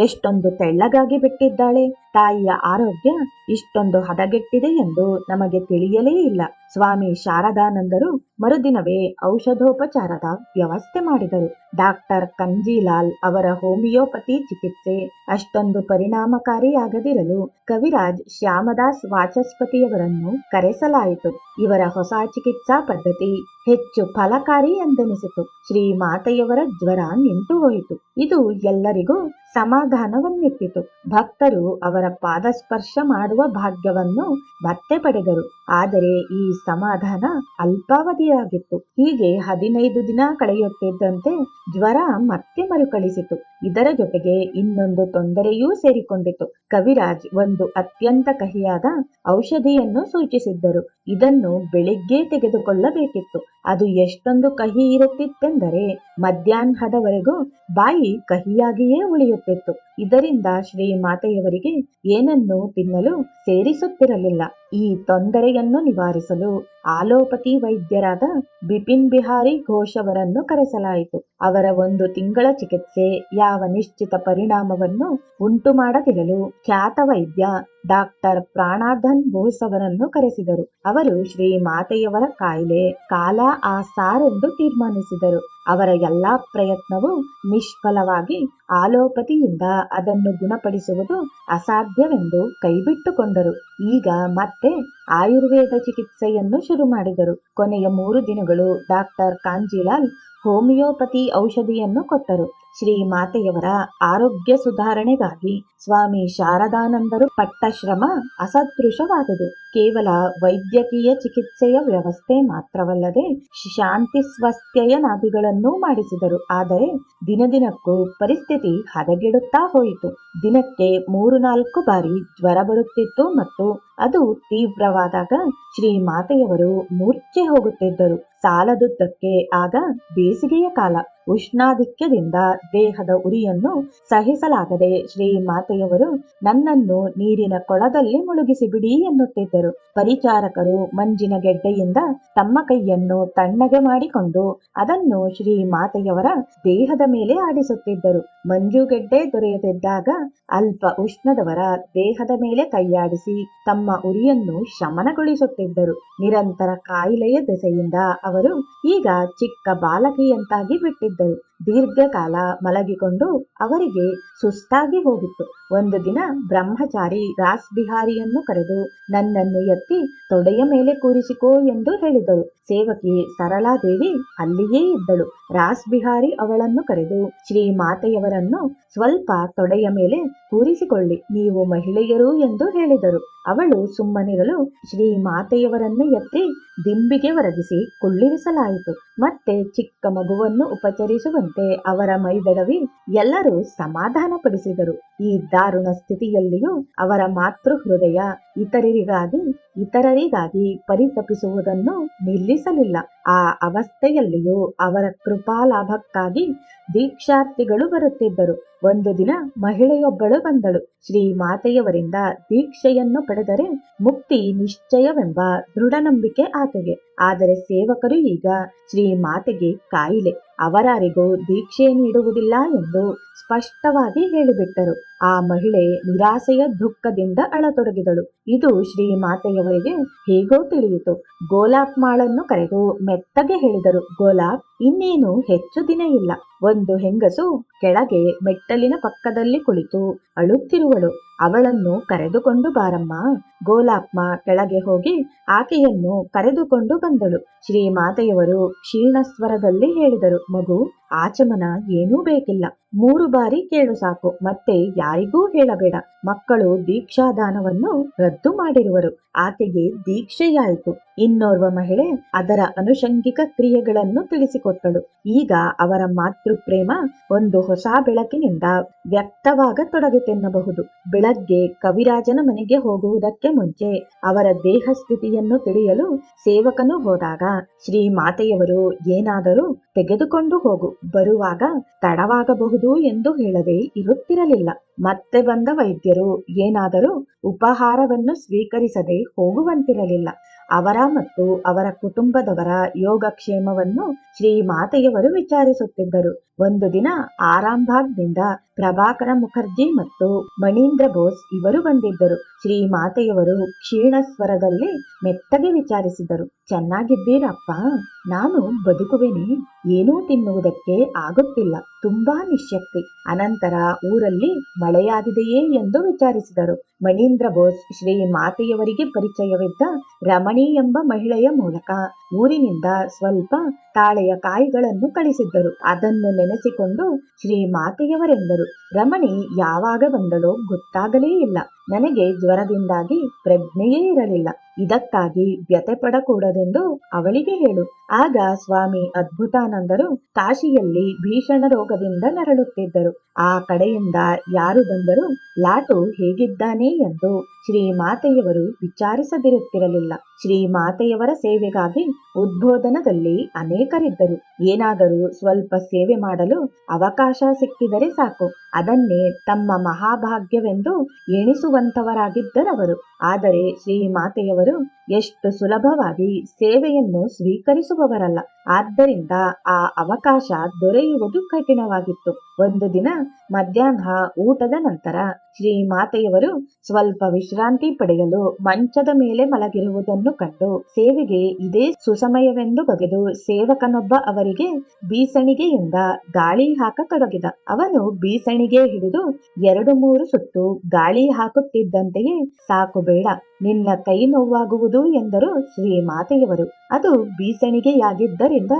ಎಷ್ಟೊಂದು ತೆಳ್ಳಗಾಗಿ ಬಿಟ್ಟಿದ್ದಾಳೆ. ತಾಯಿಯ ಆರೋಗ್ಯ ಇಷ್ಟೊಂದು ಹದಗೆಟ್ಟಿದೆ ಎಂದು ನಮಗೆ ತಿಳಿಯಲೇ ಇಲ್ಲ. ಸ್ವಾಮಿ ಶಾರದಾನಂದರು ಮರುದಿನವೇ ಔಷಧೋಪಚಾರದ ವ್ಯವಸ್ಥೆ ಮಾಡಿದರು. ಡಾಕ್ಟರ್ ಕಂಜೀಲಾಲ್ ಅವರ ಹೋಮಿಯೋಪತಿ ಚಿಕಿತ್ಸೆ ಅಷ್ಟೊಂದು ಪರಿಣಾಮಕಾರಿಯಾಗದಿರಲು ಕವಿರಾಜ್ ಶ್ಯಾಮದಾಸ್ ವಾಚಸ್ಪತಿಯವರನ್ನು ಕರೆಸಲಾಯಿತು. ಇವರ ಹೊಸ ಚಿಕಿತ್ಸಾ ಪದ್ಧತಿ ಹೆಚ್ಚು ಫಲಕಾರಿ ಎಂದೆನಿಸಿತು. ಶ್ರೀಮಾತೆಯವರ ಜ್ವರ ನಿಂತು ಹೋಯಿತು. ಇದು ಎಲ್ಲರಿಗೂ ಸಮಾಧಾನವನ್ನಿತ್ತಿತು. ಭಕ್ತರು ಅವರ ಪಾದಸ್ಪರ್ಶ ಮಾಡುವ ಭಾಗ್ಯವನ್ನು ಮತ್ತೆ ಪಡೆದರು. ಆದರೆ ಈ ಸಮಾಧಾನ ಅಲ್ಪಾವಧಿಯಾಗಿತ್ತು. ಹೀಗೆ 15 ದಿನ ಕಳೆಯುತ್ತಿದ್ದಂತೆ ಜ್ವರ ಮತ್ತೆ ಮರುಕಳಿಸಿತು. ಇದರ ಜೊತೆಗೆ ಇನ್ನೊಂದು ತೊಂದರೆಯೂ ಸೇರಿಕೊಂಡಿತು. ಕವಿರಾಜ್ ಒಂದು ಅತ್ಯಂತ ಕಹಿಯಾದ ಔಷಧಿಯನ್ನು ಸೂಚಿಸಿದ್ದರು. ಇದನ್ನು ಬೆಳಿಗ್ಗೆ ತೆಗೆದುಕೊಳ್ಳಬೇಕಿತ್ತು. ಅದು ಎಷ್ಟೊಂದು ಕಹಿ ಇರುತ್ತಿತ್ತೆಂದರೆ ಮಧ್ಯಾಹ್ನದವರೆಗೂ ಬಾಯಿ ಕಹಿಯಾಗಿಯೇ ಉಳಿಯುತ್ತಿತ್ತು. ಇದರಿಂದ ಶ್ರೀಮಾತೆಯವರಿಗೆ ಏನನ್ನೂ ತಿನ್ನಲು ಸೇರಿಸುತ್ತಿರಲಿಲ್ಲ. ಈ ತೊಂದರೆಯನ್ನು ನಿವಾರಿಸಲು ಆಲೋಪತಿ ವೈದ್ಯರಾದ ಬಿಪಿನ್ ಬಿಹಾರಿ ಘೋಷ್ ಅವರನ್ನು ಕರೆಸಲಾಯಿತು. ಅವರ 1 ತಿಂಗಳ ಚಿಕಿತ್ಸೆ ಯಾವ ನಿಶ್ಚಿತ ಪರಿಣಾಮವನ್ನು ಉಂಟು ಮಾಡದಿರಲು ಖ್ಯಾತ ವೈದ್ಯ ಡಾಕ್ಟರ್ ಪ್ರಾಣಾಧನ್ ಬೋಸ್ ಅವರನ್ನು ಕರೆಸಿದರು. ಅವರು ಶ್ರೀಮಾತೆಯವರ ಕಾಯಿಲೆ ಕಾಲ ಆಸಾರೆಂದು ತೀರ್ಮಾನಿಸಿದರು. ಅವರ ಎಲ್ಲಾ ಪ್ರಯತ್ನವೂ ನಿಷ್ಫಲವಾಗಿ ಆಲೋಪತಿಯಿಂದ ಅದನ್ನು ಗುಣಪಡಿಸುವುದು ಅಸಾಧ್ಯವೆಂದು ಕೈಬಿಟ್ಟುಕೊಂಡರು. ಈಗ ಮತ್ತೆ ಆಯುರ್ವೇದ ಚಿಕಿತ್ಸೆಯನ್ನು ಶುರು ಮಾಡಿದರು. ಕೊನೆಯ 3 ದಿನಗಳು ಡಾಕ್ಟರ್ ಕಾಂಜಿಲಾಲ್ ಹೋಮಿಯೋಪತಿ ಔಷಧಿಯನ್ನು ಕೊಟ್ಟರು. ಶ್ರೀಮಾತೆಯವರ ಆರೋಗ್ಯ ಸುಧಾರಣೆಗಾಗಿ ಸ್ವಾಮಿ ಶಾರದಾನಂದರು ಪಟ್ಟ ಶ್ರಮ ಅಸದೃಶವಾದುದು. ಕೇವಲ ವೈದ್ಯಕೀಯ ಚಿಕಿತ್ಸೆಯ ವ್ಯವಸ್ಥೆ ಮಾತ್ರವಲ್ಲದೆ ಶಾಂತಿ ಸ್ವಸ್ಥ್ಯಯನಾದಿಗಳನ್ನೂ ಮಾಡಿಸಿದರು. ಆದರೆ ದಿನದಿನಕ್ಕೂ ಪರಿಸ್ಥಿತಿ ಹದಗೆಡುತ್ತಾ ಹೋಯಿತು. ದಿನಕ್ಕೆ 3-4 ಬಾರಿ ಜ್ವರ ಬರುತ್ತಿತ್ತು ಮತ್ತು ಅದು ತೀವ್ರವಾದಾಗ ಶ್ರೀಮಾತೆಯವರು ಮೂರ್ಛೆ ಹೋಗುತ್ತಿದ್ದರು. ಸಾಲದುದ್ದಕ್ಕೆ ಆಗ ಬೇಸಿಗೆಯ ಕಾಲ. ಉಷ್ಣಾಧಿಕ್ಯದಿಂದ ದೇಹದ ಉರಿಯನ್ನು ಸಹಿಸಲಾಗದೆ ಶ್ರೀಮಾತೆಯವರು ನನ್ನನ್ನು ನೀರಿನ ಕೊಳದಲ್ಲಿ ಮುಳುಗಿಸಿಬಿಡಿ ಎನ್ನುತ್ತಿದ್ದರು. ಪರಿಚಾರಕರು ಮಂಜಿನ ಗೆಡ್ಡೆಯಿಂದ ತಮ್ಮ ಕೈಯನ್ನು ತಣ್ಣಗೆ ಮಾಡಿಕೊಂಡು ಅದನ್ನು ಶ್ರೀಮಾತೆಯವರ ದೇಹದ ಮೇಲೆ ಆಡಿಸುತ್ತಿದ್ದರು. ಮಂಜುಗೆಡ್ಡೆ ದೊರೆಯದಿದ್ದಾಗ ಅಲ್ಪ ಉಷ್ಣದವರ ದೇಹದ ಮೇಲೆ ಕೈಯಾಡಿಸಿ ತಮ್ಮ ಉರಿಯನ್ನು ಶಮನಗೊಳಿಸುತ್ತಿದ್ದರು. ನಿರಂತರ ಕಾಯಿಲೆಯ ದೆಸೆಯಿಂದ ಅವರು ಈಗ ಚಿಕ್ಕ ಬಾಲಕಿಯಂತಾಗಿ ಬಿಟ್ಟಿದ್ದರು. ದೀರ್ಘಕಾಲ ಮಲಗಿಕೊಂಡು ಅವರಿಗೆ ಸುಸ್ತಾಗಿ ಹೋಗಿತ್ತು. ಒಂದು ದಿನ ಬ್ರಹ್ಮಚಾರಿ ರಾಸ್ ಬಿಹಾರಿಯನ್ನು ಕರೆದು ನನ್ನನ್ನು ಎತ್ತಿ ತೊಡೆಯ ಮೇಲೆ ಕೂರಿಸಿಕೋ ಎಂದು ಹೇಳಿದರು. ಸೇವಕಿ ಸರಳಾದೇವಿ ಅಲ್ಲಿಯೇ ಇದ್ದಳು. ರಾಸ್ ಬಿಹಾರಿ ಅವಳನ್ನು ಕರೆದು ಶ್ರೀಮಾತೆಯವರನ್ನು ಸ್ವಲ್ಪ ತೊಡೆಯ ಮೇಲೆ ಕೂರಿಸಿಕೊಳ್ಳಿ, ನೀವು ಮಹಿಳೆಯರು ಎಂದು ಹೇಳಿದರು. ಅವಳು ಸುಮ್ಮನಿರಲು ಶ್ರೀಮಾತೆಯವರನ್ನು ಎತ್ತಿ ದಿಂಬಿಗೆ ಒರಗಿಸಿ ಕುಳ್ಳಿರಿಸಲಾಯಿತು. ಮತ್ತೆ ಚಿಕ್ಕ ಮಗುವನ್ನು ಉಪಚರಿಸುವಂತೆ ಅವರ ಮೈದಡವಿ ಎಲ್ಲರೂ ಸಮಾಧಾನಪಡಿಸಿದರು. ಈ ದಾರುಣ ಸ್ಥಿತಿಯಲ್ಲಿಯೂ ಅವರ ಮಾತೃ ಹೃದಯ ಇತರರಿಗಾಗಿ ಪರಿತಪಿಸುವುದನ್ನು ನಿಲ್ಲಿಸಲಿಲ್ಲ. ಆ ಅವಸ್ಥೆಯಲ್ಲಿಯೂ ಅವರ ಕೃಪಾಲಾಭಕ್ಕಾಗಿ ದೀಕ್ಷಾರ್ಥಿಗಳು ಬರುತ್ತಿದ್ದರು. ಒಂದು ದಿನ ಮಹಿಳೆಯೊಬ್ಬಳು ಬಂದಳು. ಶ್ರೀಮಾತೆಯವರಿಂದ ದೀಕ್ಷೆಯನ್ನು ಪಡೆದರೆ ಮುಕ್ತಿ ನಿಶ್ಚಯವೆಂಬ ದೃಢ ನಂಬಿಕೆ ಆಕೆಗೆ. ಆದರೆ ಸೇವಕರು ಈಗ ಶ್ರೀಮಾತೆಗೆ ಕಾಯಿಲೆ, ಅವರಾರಿಗೂ ದೀಕ್ಷೆ ನೀಡುವುದಿಲ್ಲ ಎಂದು ಸ್ಪಷ್ಟವಾಗಿ ಹೇಳಿಬಿಟ್ಟರು. ಆ ಮಹಿಳೆ ನಿರಾಸೆಯ ದುಃಖದಿಂದ ಅಳತೊಡಗಿದಳು. ಇದು ಶ್ರೀಮಾತೆಯವರಿಗೆ ಹೇಗೋ ತಿಳಿಯಿತು. ಗೋಲಾಪ್ ಮಾಳನ್ನು ಕರೆದು ಮೆತ್ತಗೆ ಹೇಳಿದರು, ಗೋಲಾಪ್, ಇನ್ನೇನು ಹೆಚ್ಚು ದಿನ ಇಲ್ಲ. ಒಂದು ಹೆಂಗಸು ಕೆಳಗೆ ಮೆಟ್ಟಲಿನ ಪಕ್ಕದಲ್ಲಿ ಕುಳಿತು ಅಳುತ್ತಿರುವಳು, ಅವಳನ್ನು ಕರೆದುಕೊಂಡು ಬಾರಮ್ಮ. ಗೋಲಾಪ್ಮ ಕೆಳಗೆ ಹೋಗಿ ಆಕೆಯನ್ನು ಕರೆದುಕೊಂಡು ಬಂದಳು. ಶ್ರೀಮಾತೆಯವರು ಕ್ಷೀಣ ಸ್ವರದಲ್ಲಿ ಹೇಳಿದರು, ಮಗು, ಆಚಮನ ಏನೂ ಬೇಕಿಲ್ಲ. 3 ಬಾರಿ ಕೇಳು ಸಾಕು, ಮತ್ತೆ ಯಾರಿಗೂ ಹೇಳಬೇಡ. ಮಕ್ಕಳು ದೀಕ್ಷಾದಾನವನ್ನು ರದ್ದು ಮಾಡಿರುವರು. ಆಕೆಗೆ ದೀಕ್ಷೆಯಾಯಿತು. ಇನ್ನೋರ್ವ ಮಹಿಳೆ ಅದರ ಅನುಷಂಗಿಕ ಕ್ರಿಯೆಗಳನ್ನು ತಿಳಿಸಿಕೊಟ್ಟಳು. ಈಗ ಅವರ ಮಾತೃಪ್ರೇಮ ಒಂದು ಹೊಸ ಬೆಳಕಿನಿಂದ ವ್ಯಕ್ತವಾಗತೊಡಗಿತೆನ್ನಬಹುದು. ಬೆಳಗ್ಗೆ ಕವಿರಾಜನ ಮನೆಗೆ ಹೋಗುವುದಕ್ಕೆ ಮುಂಚೆ ಅವರ ದೇಹ ಸ್ಥಿತಿಯನ್ನು ತಿಳಿಯಲು ಸೇವಕನು ಹೋದಾಗ ಶ್ರೀಮಾತೆಯವರು ಏನಾದರೂ ತೆಗೆದುಕೊಂಡು ಹೋಗು, ಬರುವಾಗ ತಡವಾಗಬಹುದು ಎಂದು ಹೇಳದೆ ಇರುತ್ತಿರಲಿಲ್ಲ. ಮತ್ತೆ ಬಂದ ವೈದ್ಯರು ಏನಾದರೂ ಉಪಹಾರವನ್ನು ಸ್ವೀಕರಿಸದೆ ಹೋಗುವಂತಿರಲಿಲ್ಲ. ಅವರ ಮತ್ತು ಅವರ ಕುಟುಂಬದವರ ಯೋಗಕ್ಷೇಮವನ್ನು ಶ್ರೀಮಾತೆಯವರು ವಿಚಾರಿಸುತ್ತಿದ್ದರು. ಒಂದು ದಿನ ಆರಾಮ್ಬಾಗ್ನಿಂದ ಪ್ರಭಾಕರ ಮುಖರ್ಜಿ ಮತ್ತು ಮಣೀಂದ್ರ ಬೋಸ್ ಇವರು ಬಂದಿದ್ದರು. ಶ್ರೀಮಾತೆಯವರು ಕ್ಷೀಣ ಸ್ವರದಲ್ಲಿ ಮೆತ್ತಗೆ ವಿಚಾರಿಸಿದರು, ಚೆನ್ನಾಗಿದ್ದೀರಪ್ಪ? ನಾನು ಬದುಕುವೆನೆ, ಏನೂ ತಿನ್ನುವುದಕ್ಕೆ ಆಗುತ್ತಿಲ್ಲ, ತುಂಬಾ ನಿಶ್ಶಕ್ತಿ. ಅನಂತರ ಊರಲ್ಲಿ ಮಳೆಯಾಗಿದೆಯೇ ಎಂದು ವಿಚಾರಿಸಿದರು. ಮಣೀಂದ್ರ ಬೋಸ್ ಶ್ರೀಮಾತೆಯವರಿಗೆ ಪರಿಚಯವಿದ್ದ ರಮಣಿ ಎಂಬ ಮಹಿಳೆಯ ಮೂಲಕ ಊರಿನಿಂದ ಸ್ವಲ್ಪ ತಾಳೆಯ ಕಾಯಿಗಳನ್ನು ಕಳಿಸಿದ್ದರು. ಅದನ್ನು ನೆನೆಸಿಕೊಂಡು ಶ್ರೀಮಾತೆಯವರೆಂದರು, ರಮಣಿ ಯಾವಾಗ ಬಂದಳೋ ಗೊತ್ತಾಗಲೇ ಇಲ್ಲ. ನನಗೆ ಜ್ವರದಿಂದಾಗಿ ಪ್ರಜ್ಞೆಯೇ ಇರಲಿಲ್ಲ. ಇದಕ್ಕಾಗಿ ವ್ಯತೆ ಪಡಕೂಡದೆಂದು ಅವಳಿಗೆ ಹೇಳು. ಆಗ ಸ್ವಾಮಿ ಅದ್ಭುತಾನಂದರು ಕಾಶಿಯಲ್ಲಿ ಭೀಷಣ ರೋಗದಿಂದ ನರಳುತ್ತಿದ್ದರು. ಆ ಕಡೆಯಿಂದ ಯಾರು ಬಂದರೂ ಲಾಟು ಹೇಗಿದ್ದಾನೆ ಎಂದು ಶ್ರೀಮಾತೆಯವರು ವಿಚಾರಿಸದಿರುತ್ತಿರಲಿಲ್ಲ. ಶ್ರೀಮಾತೆಯವರ ಸೇವೆಗಾಗಿ ಉದ್ಬೋಧನದಲ್ಲಿ ಅನೇಕರಿದ್ದರು. ಏನಾದರೂ ಸ್ವಲ್ಪ ಸೇವೆ ಮಾಡಲು ಅವಕಾಶ ಸಿಕ್ಕಿದರೆ ಸಾಕು, ಅದನ್ನೇ ತಮ್ಮ ಮಹಾಭಾಗ್ಯವೆಂದು ಎಣಿಸುವಂತವರಾಗಿದ್ದರವರು. ಆದರೆ ಶ್ರೀಮಾತೆಯವರು ಎಷ್ಟು ಸುಲಭವಾಗಿ ಸೇವೆಯನ್ನು ಸ್ವೀಕರಿಸುವವರಲ್ಲ. ಆದ್ದರಿಂದ ಆ ಅವಕಾಶ ದೊರೆಯುವುದು ಕಠಿಣವಾಗಿತ್ತು. ಒಂದು ದಿನ ಮಧ್ಯಾಹ್ನ ಊಟದ ನಂತರ ಶ್ರೀಮಾತೆಯವರು ಸ್ವಲ್ಪ ವಿಶ್ರಾಂತಿ ಪಡೆಯಲು ಮಂಚದ ಮೇಲೆ ಮಲಗಿರುವುದನ್ನು ಕಂಡು ಸೇವೆಗೆ ಇದೇ ಸುಸಮಯವೆಂದು ಬಗೆದು ಸೇವಕನೊಬ್ಬ ಅವರಿಗೆ ಬೀಸಣಿಗೆಯಿಂದ ಗಾಳಿ ಹಾಕತೊಡಗಿದ. ಅವನು ಬೀಸಣಿಗೆ ಹಿಡಿದು 2-3 ಸುತ್ತು ಗಾಳಿ ಹಾಕುತ್ತಿದ್ದಂತೆಯೇ "ಸಾಕು, ಬೇಡ, ನಿನ್ನ ಕೈ ನೋವಾಗುವುದು" ಎಂದರು ಶ್ರೀಮಾತೆಯವರು. ಅದು ಬೀಸಣಿಗೆಯಾಗಿದ್ದರಿಂದ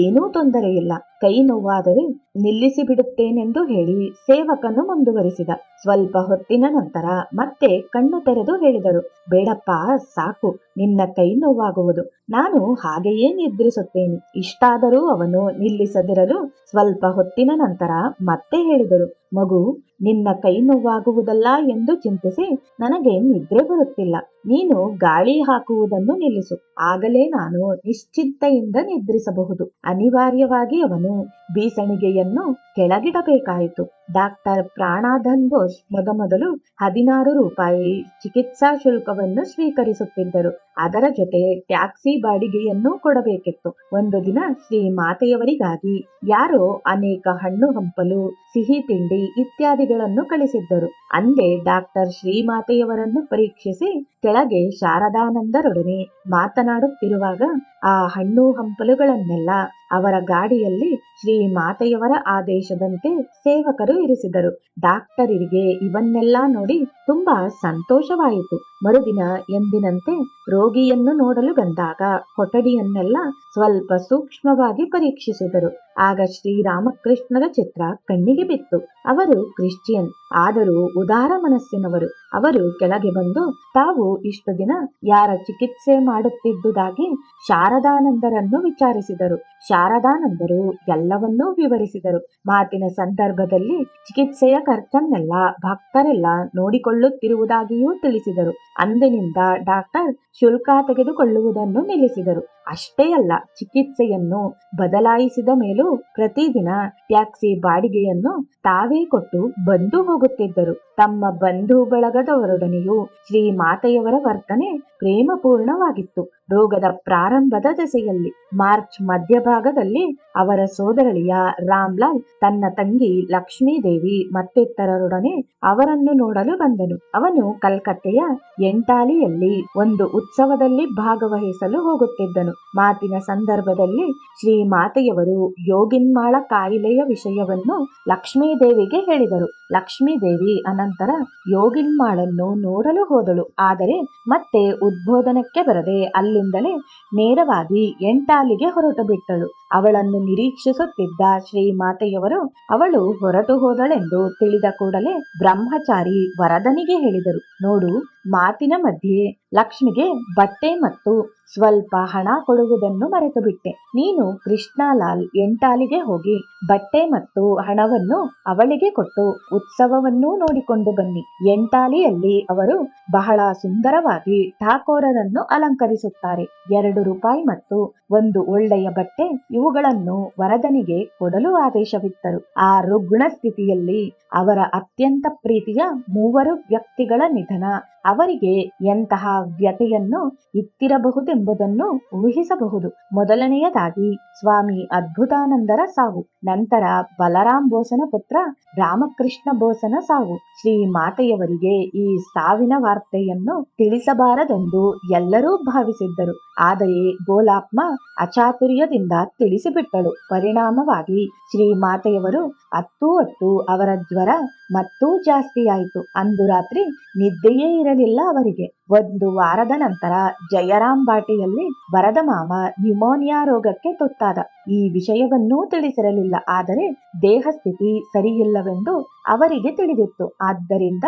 ಏನೂ ತೊಂದರೆಯಿಲ್ಲ, ಕೈ ನೋವಾದರೆ ನಿಲ್ಲಿಸಿ ಬಿಡುತ್ತೇನೆಂದು ಹೇಳಿ ಸೇವಕನು ಮುಂದುವರಿಸಿದ. ಸ್ವಲ್ಪ ಹೊತ್ತಿನ ನಂತರ ಮತ್ತೆ ಕಣ್ಣು ತೆರೆದು ಹೇಳಿದರು, "ಬೇಡಪ್ಪ, ಸಾಕು, ನಿನ್ನ ಕೈ ನೋವಾಗುವುದು, ನಾನು ಹಾಗೆಯೇ ನಿದ್ರಿಸುತ್ತೇನೆ." ಇಷ್ಟಾದರೂ ಅವನು ನಿಲ್ಲಿಸದಿರಲು ಸ್ವಲ್ಪ ಹೊತ್ತಿನ ನಂತರ ಮತ್ತೆ ಹೇಳಿದರು, "ಮಗು, ನಿನ್ನ ಕೈ ನೋವಾಗುವುದಲ್ಲ ಎಂದು ಚಿಂತಿಸಿ ನನಗೆ ನಿದ್ರೆ ಬರುತ್ತಿಲ್ಲ. ನೀನು ಗಾಳಿ ಹಾಕುವುದನ್ನು ನಿಲ್ಲಿಸು, ಆಗಲೇ ನಾನು ನಿಶ್ಚಿಂತೆಯಿಂದ ನಿದ್ರಿಸಬಹುದು." ಅನಿವಾರ್ಯವಾಗಿ ಅವನು ಬೀಸಣಿಗೆಯನ್ನು ಕೆಳಗಿಡಬೇಕಾಯಿತು. ಡಾಕ್ಟರ್ ಪ್ರಾಣಾಧನ್ ಬೋಸ್ ಮೊದಮೊದಲು 16 ರೂಪಾಯಿ ಚಿಕಿತ್ಸಾ ಶುಲ್ಕವನ್ನು ಸ್ವೀಕರಿಸುತ್ತಿದ್ದರು. ಅದರ ಜೊತೆ ಟ್ಯಾಕ್ಸಿ ಬಾಡಿಗೆಯನ್ನೂ ಕೊಡಬೇಕಿತ್ತು. ಒಂದು ದಿನ ಶ್ರೀಮಾತೆಯವರಿಗಾಗಿ ಯಾರೋ ಅನೇಕ ಹಣ್ಣು ಹಂಪಲು, ಸಿಹಿ ತಿಂಡಿ ಇತ್ಯಾದಿಗಳನ್ನು ಕಳಿಸಿದ್ದರು. ಅಂದೇ ಡಾಕ್ಟರ್ ಶ್ರೀಮಾತೆಯವರನ್ನು ಪರೀಕ್ಷಿಸಿ ಕೆಳಗೆ ಶಾರದಾನಂದರೊಡನೆ ಮಾತನಾಡುತ್ತಿರುವಾಗ ಆ ಹಣ್ಣು ಹಂಪಲುಗಳನ್ನೆಲ್ಲ ಅವರ ಗಾಡಿಯಲ್ಲಿ ಶ್ರೀಮಾತೆಯವರ ಆದೇಶದಂತೆ ಸೇವಕರು ಇರಿಸಿದರು. ಡಾಕ್ಟರಿಗೆ ಇವನ್ನೆಲ್ಲ ನೋಡಿ ತುಂಬಾ ಸಂತೋಷವಾಯಿತು. ಮರುದಿನ ಎಂದಿನಂತೆ ರೋಗಿಯನ್ನು ನೋಡಲು ಬಂದಾಗ ಕೊಠಡಿಯನ್ನೆಲ್ಲ ಸ್ವಲ್ಪ ಸೂಕ್ಷ್ಮವಾಗಿ ಪರೀಕ್ಷಿಸಿದರು. ಆಗ ಶ್ರೀರಾಮಕೃಷ್ಣರ ಚಿತ್ರ ಕಣ್ಣಿಗೆ ಬಿತ್ತು. ಅವರು ಕ್ರಿಶ್ಚಿಯನ್, ಆದರೂ ಉದಾರ ಮನಸ್ಸಿನವರು. ಅವರು ಕೆಳಗೆ ಬಂದು ತಾವು ಇಷ್ಟು ದಿನ ಯಾರ ಚಿಕಿತ್ಸೆ ಮಾಡುತ್ತಿದ್ದುದಾಗಿ ಶಾರದಾನಂದರನ್ನು ವಿಚಾರಿಸಿದರು. ಶಾರದಾನಂದರು ಎಲ್ಲವನ್ನೂ ವಿವರಿಸಿದರು. ಮಾತಿನ ಸಂದರ್ಭದಲ್ಲಿ ಚಿಕಿತ್ಸೆಯ ಖರ್ಚನ್ನೆಲ್ಲ ಭಕ್ತರೆಲ್ಲ ನೋಡಿಕೊಳ್ಳುತ್ತಿರುವುದಾಗಿಯೂ ತಿಳಿಸಿದರು. ಅಂದಿನಿಂದ ಡಾಕ್ಟರ್ ಶುಲ್ಕ ತೆಗೆದುಕೊಳ್ಳುವುದನ್ನು ನಿಲ್ಲಿಸಿದರು. ಅಷ್ಟೇ ಅಲ್ಲ, ಚಿಕಿತ್ಸೆಯನ್ನು ಬದಲಾಯಿಸಿದ ಮೇಲೂ ಪ್ರತಿದಿನ ಟ್ಯಾಕ್ಸಿ ಬಾಡಿಗೆಯನ್ನು ತಾವೇ ಕೊಟ್ಟು ಬಂದು ಹೋಗುತ್ತಿದ್ದರು. ತಮ್ಮ ಬಂಧು ಬಳಗದವರೊಡನೆಯೂ ಶ್ರೀಮಾತೆಯವರ ವರ್ತನೆ ಪ್ರೇಮಪೂರ್ಣವಾಗಿತ್ತು. ರೋಗದ ಪ್ರಾರಂಭದ ದೆಸೆಯಲ್ಲಿ ಮಾರ್ಚ್ ಮಧ್ಯಭಾಗದಲ್ಲಿ ಅವರ ಸೋದರಳಿಯ ರಾಮ್ಲಾಲ್ ತನ್ನ ತಂಗಿ ಲಕ್ಷ್ಮೀದೇವಿ ಮತ್ತಿತರರೊಡನೆ ಅವರನ್ನು ನೋಡಲು ಬಂದನು. ಅವನು ಕಲ್ಕತ್ತೆಯ ಎಂಟಾಲಿಯಲ್ಲಿ ಒಂದು ಉತ್ಸವದಲ್ಲಿ ಭಾಗವಹಿಸಲು ಹೋಗುತ್ತಿದ್ದನು. ಮಾತಿನ ಸಂದರ್ಭದಲ್ಲಿ ಶ್ರೀಮಾತೆಯವರು ಯೋಗಿನ್ಮಾಳ ಕಾಯಿಲೆಯ ವಿಷಯವನ್ನು ಲಕ್ಷ್ಮೀದೇವಿಗೆ ಹೇಳಿದರು. ಲಕ್ಷ್ಮೀದೇವಿ ಅನಂತರ ಯೋಗಿನ್ಮಾಳನ್ನು ನೋಡಲು ಹೋದಳು. ಆದರೆ ಮತ್ತೆ ಉದ್ಬೋಧನಕ್ಕೆ ಬರದೆ ಅಲ್ಲಿಂದಲೇ ನೇರವಾಗಿ ಎಂಟಾಲಿಗೆ ಹೊರಟು ಬಿಟ್ಟಳು. ಅವಳನ್ನು ನಿರೀಕ್ಷಿಸುತ್ತಿದ್ದ ಶ್ರೀಮಾತೆಯವರು ಅವಳು ಹೊರಟು ಹೋದಳೆಂದು ತಿಳಿದ ಕೂಡಲೇ ಬ್ರಹ್ಮಚಾರಿ ವರದನಿಗೆ ಹೇಳಿದರು, "ನೋಡು, ಮಾತಿನ ಮಧ್ಯೆ ಲಕ್ಷ್ಮಿಗೆ ಬಟ್ಟೆ ಮತ್ತು ಸ್ವಲ್ಪ ಹಣ ಕೊಡುವುದನ್ನು ಮರೆತು ಬಿಟ್ಟೆ. ನೀನು ಕೃಷ್ಣಲಾಲ್ ಎಂಟಾಲಿಗೆ ಹೋಗಿ ಬಟ್ಟೆ ಮತ್ತು ಹಣವನ್ನು ಅವಳಿಗೆ ಕೊಟ್ಟು ಉತ್ಸವವನ್ನೂ ನೋಡಿಕೊಂಡು ಬನ್ನಿ. ಎಂಟಾಲಿಯಲ್ಲಿ ಅವರು ಬಹಳ ಸುಂದರವಾಗಿ ಠಾಕೋರರನ್ನು ಅಲಂಕರಿಸುತ್ತಾರೆ. 2 ರೂಪಾಯಿ ಮತ್ತು ಒಂದು ಒಳ್ಳೆಯ ಬಟ್ಟೆ ಇವುಗಳನ್ನು ವರದನಿಗೆ ಕೊಡಲು ಆದೇಶವಿತ್ತರು. ಆ ರುಗ್ಣ ಸ್ಥಿತಿಯಲ್ಲಿ ಅವರ ಅತ್ಯಂತ ಪ್ರೀತಿಯ 3 ವ್ಯಕ್ತಿಗಳ ನಿಧನ ಅವರಿಗೆ ಎಂತಹ ವ್ಯಥೆಯನ್ನು ಇತ್ತಿರಬಹುದೆಂಬುದನ್ನು ಊಹಿಸಬಹುದು. ಮೊದಲನೆಯದಾಗಿ ಸ್ವಾಮಿ ಅದ್ಭುತಾನಂದರ ಸಾವು, ನಂತರ ಬಲರಾಮ್ ಬೋಸನ ಪುತ್ರ ರಾಮಕೃಷ್ಣ ಬೋಸನ ಸಾವು. ಶ್ರೀಮಾತೆಯವರಿಗೆ ಈ ಸಾವಿನ ವಾರ್ತೆಯನ್ನು ತಿಳಿಸಬಾರದೆಂದು ಎಲ್ಲರೂ ಭಾವಿಸಿದ್ದರು. ಆದರೆ ಗೋಲಾತ್ಮ ಅಚಾತುರ್ಯದಿಂದ ತಿಳಿಸಿಬಿಟ್ಟಳು. ಪರಿಣಾಮವಾಗಿ ಶ್ರೀಮಾತೆಯವರು ಅತ್ತೂ ಅವರ ಜ್ವರ ಮತ್ತೂ ಜಾಸ್ತಿಯಾಯಿತು. ಅಂದು ರಾತ್ರಿ ನಿದ್ದೆಯೇ ಇರಲಿಲ್ಲ ಅವರಿಗೆ. ಒಂದು ವಾರದ ನಂತರ ಜಯರಾಮ್ ಬಾಟಿಯಲ್ಲಿ ವರದ ಮಾವ ನ್ಯೂಮೋನಿಯಾ ರೋಗಕ್ಕೆ ತುತ್ತಾದ. ಈ ವಿಷಯವನ್ನೂ ತಿಳಿಸಿರಲಿಲ್ಲ. ಆದರೆ ದೇಹಸ್ಥಿತಿ ಸರಿಯಿಲ್ಲವೆಂದು ಅವರಿಗೆ ತಿಳಿದಿತ್ತು. ಆದ್ದರಿಂದ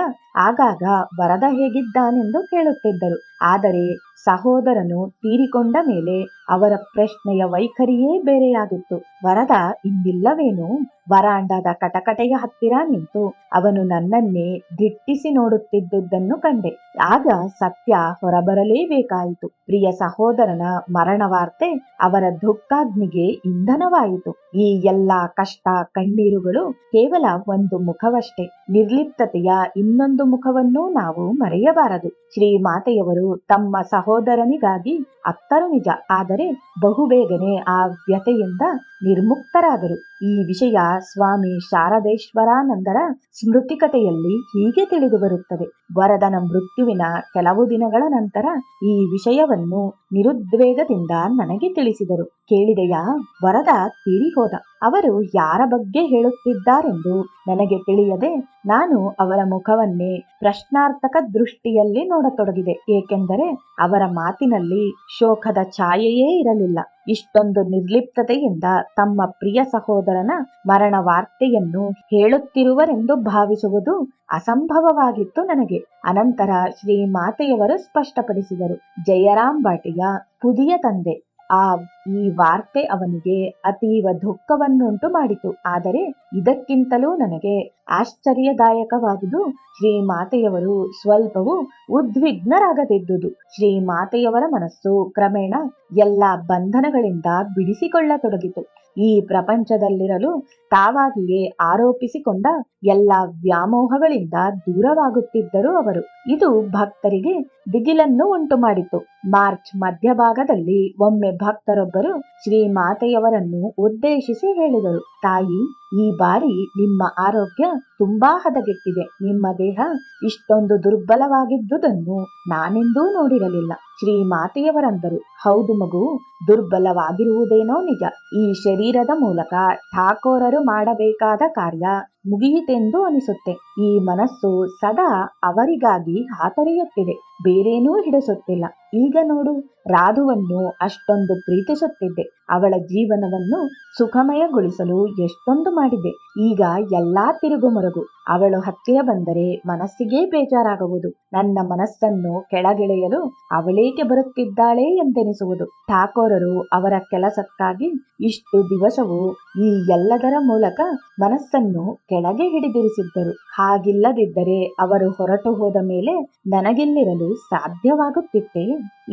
ಆಗಾಗ ವರದ ಹೇಗಿದ್ದಾನೆಂದು ಕೇಳುತ್ತಿದ್ದರು. ಆದರೆ ಸಹೋದರನು ತೀರಿಕೊಂಡ ಮೇಲೆ ಅವರ ಪ್ರಶ್ನೆಯ ವೈಖರಿಯೇ ಬೇರೆಯಾಗಿತ್ತು. ವರದ ಇನ್ನಿಲ್ಲವೇನು? ವರಾಂಡದ ಕಟಕಟೆಯ ಹತ್ತಿರ ನಿಂತು ಅವನು ನನ್ನನ್ನೇ ದಿಟ್ಟಿಸಿ ನೋಡುತ್ತಿದ್ದುದನ್ನು ಕಂಡೆ. ಆಗ ಸತ್ಯ ಹೊರಬರಲೇಬೇಕಾಯಿತು. ಪ್ರಿಯ ಸಹೋದರನ ಮರಣ ವಾರ್ತೆ ಅವರ ದುಃಖಾಗ್ನಿಗೆ ಇಂಧನವಾಯಿತು. ಈ ಎಲ್ಲಾ ಕಷ್ಟ ಕಣ್ಣೀರುಗಳು ಕೇವಲ ಒಂದು ಮುಖವಷ್ಟೇ. ನಿರ್ಲಿಪ್ತತೆಯ ಇನ್ನೊಂದು ಮುಖವನ್ನು ನಾವು ಮರೆಯಬಾರದು. ಶ್ರೀಮಾತೆಯವರು ತಮ್ಮ ಸಹೋದರನಿಗಾಗಿ ಅತ್ತರು ನಿಜ. ಆದರೆ ಬಹುಬೇಗನೆ ಆ ವ್ಯಥೆಯಿಂದ ನಿರ್ಮುಕ್ತರಾದರು. ಈ ವಿಷಯ ಸ್ವಾಮಿ ಶಾರದೇಶ್ವರಾನಂದರ ಸ್ಮೃತಿಕತೆಯಲ್ಲಿ ಹೀಗೆ ತಿಳಿದು ಬರುತ್ತದೆ. ವರದನ ಮೃತ್ಯುವಿನ ಕೆಲವು ದಿನಗಳ ನಂತರ ಈ ವಿಷಯವನ್ನು ನಿರುದ್ವೇಗದಿಂದ ನನಗೆ ತಿಳಿಸಿದರು. ಕೇಳಿದೆಯಾ? ವರದ ತೀರಿಹೋದ. ಅವರು ಯಾರ ಬಗ್ಗೆ ಹೇಳುತ್ತಿದ್ದಾರೆಂದು ನನಗೆ ತಿಳಿಯದೆ ನಾನು ಅವರ ಮುಖವನ್ನೇ ಪ್ರಶ್ನಾರ್ಥಕ ದೃಷ್ಟಿಯಲ್ಲಿ ನೋಡತೊಡಗಿದೆ. ಏಕೆಂದರೆ ಅವರ ಮಾತಿನಲ್ಲಿ ಶೋಕದ ಛಾಯೆಯೇ ಇರಲಿಲ್ಲ. ಇಷ್ಟೊಂದು ನಿರ್ಲಿಪ್ತತೆಯಿಂದ ತಮ್ಮ ಪ್ರಿಯ ಸಹೋದರನ ಮರಣ ವಾರ್ತೆಯನ್ನು ಹೇಳುತ್ತಿರುವರೆಂದು ಭಾವಿಸುವುದು ಅಸಂಭವವಾಗಿತ್ತು ನನಗೆ. ಅನಂತರ ಶ್ರೀಮಾತೆಯವರು ಸ್ಪಷ್ಟಪಡಿಸಿದರು. ಜಯರಾಮ್ ಬಾಟಿಯ ಪುದಿಯ ತಂದೆ. ಈ ವಾರ್ತೆ ಅವನಿಗೆ ಅತೀವ ದುಃಖವನ್ನುಂಟು ಮಾಡಿತು. ಆದರೆ ಇದಕ್ಕಿಂತಲೂ ನನಗೆ ಆಶ್ಚರ್ಯದಾಯಕವಾದುದು ಶ್ರೀಮಾತೆಯವರು ಸ್ವಲ್ಪವೂ ಉದ್ವಿಗ್ನರಾಗದಿದ್ದುದು. ಶ್ರೀಮಾತೆಯವರ ಮನಸ್ಸು ಕ್ರಮೇಣ ಎಲ್ಲ ಬಂಧನಗಳಿಂದ ಬಿಡಿಸಿಕೊಳ್ಳತೊಡಗಿತು. ಈ ಪ್ರಪಂಚದಲ್ಲಿರಲು ತಾವಾಗಿಯೇ ಆರೋಪಿಸಿಕೊಂಡ ಎಲ್ಲ ವ್ಯಾಮೋಹಗಳಿಂದ ದೂರವಾಗುತ್ತಿದ್ದರು ಅವರು. ಇದು ಭಕ್ತರಿಗೆ ದಿಗಿಲನ್ನು ಉಂಟು ಮಾಡಿತು. ಮಾರ್ಚ್ ಮಧ್ಯಭಾಗದಲ್ಲಿ ಒಮ್ಮೆ ಭಕ್ತರೊಬ್ಬರು ಶ್ರೀಮಾತೆಯವರನ್ನು ಉದ್ದೇಶಿಸಿ ಹೇಳಿದರು, ತಾಯಿ, ಈ ಬಾರಿ ನಿಮ್ಮ ಆರೋಗ್ಯ ತುಂಬಾ ಹದಗೆಟ್ಟಿದೆ. ನಿಮ್ಮ ದೇಹ ಇಷ್ಟೊಂದು ದುರ್ಬಲವಾಗಿದ್ದುದನ್ನು ನಾನೆಂದೂ ನೋಡಿರಲಿಲ್ಲ. ಶ್ರೀಮಾತೆಯವರಂದರು, ಹೌದು ಮಗು, ದುರ್ಬಲವಾಗಿರುವುದೇನೋ ನಿಜ. ಈ ಶರೀರದ ಮೂಲಕ ಠಾಕೋರರು ಮಾಡಬೇಕಾದ ಕಾರ್ಯ ಮುಗಿಯಿತೆಂದು ಅನಿಸುತ್ತೆ. ಈ ಮನಸ್ಸು ಸದಾ ಅವರಿಗಾಗಿ ಹಾತೊರೆಯುತ್ತಿದೆ, ಬೇರೇನೂ ಹಿಡಿಸುತ್ತಿಲ್ಲ. ಈಗ ನೋಡು, ರಾಧುವನ್ನು ಅಷ್ಟೊಂದು ಪ್ರೀತಿಸುತ್ತಿದ್ದೆ. ಅವಳ ಜೀವನವನ್ನು ಸುಖಮಯಗೊಳಿಸಲು ಎಷ್ಟೊಂದು ಮಾಡಿದೆ. ಈಗ ಎಲ್ಲಾ ತಿರುಗುಮರುಗು. ಅವಳು ಹತ್ತಿರ ಬಂದರೆ ಮನಸ್ಸಿಗೆ ಬೇಜಾರಾಗುವುದು. ನನ್ನ ಮನಸ್ಸನ್ನು ಕೆಳಗಿಳೆಯಲು ಅವಳೇಕೆ ಬರುತ್ತಿದ್ದಾಳೆ ಎಂದೆನಿಸುವುದು. ಠಾಕೋರರು ಅವರ ಕೆಲಸಕ್ಕಾಗಿ ಇಷ್ಟು ದಿವಸವೂ ಈ ಎಲ್ಲದರ ಮೂಲಕ ಮನಸ್ಸನ್ನು ಕೆಳಗೆ ಹಿಡಿದಿರಿಸಿದ್ದರು. ಹಾಗಿಲ್ಲದಿದ್ದರೆ ಅವರು ಹೊರಟು ಹೋದ ಮೇಲೆ ನನಗಿಲ್ಲಿರಲು ಸಾಧ್ಯವಾಗುತ್ತಿತ್ತೇ?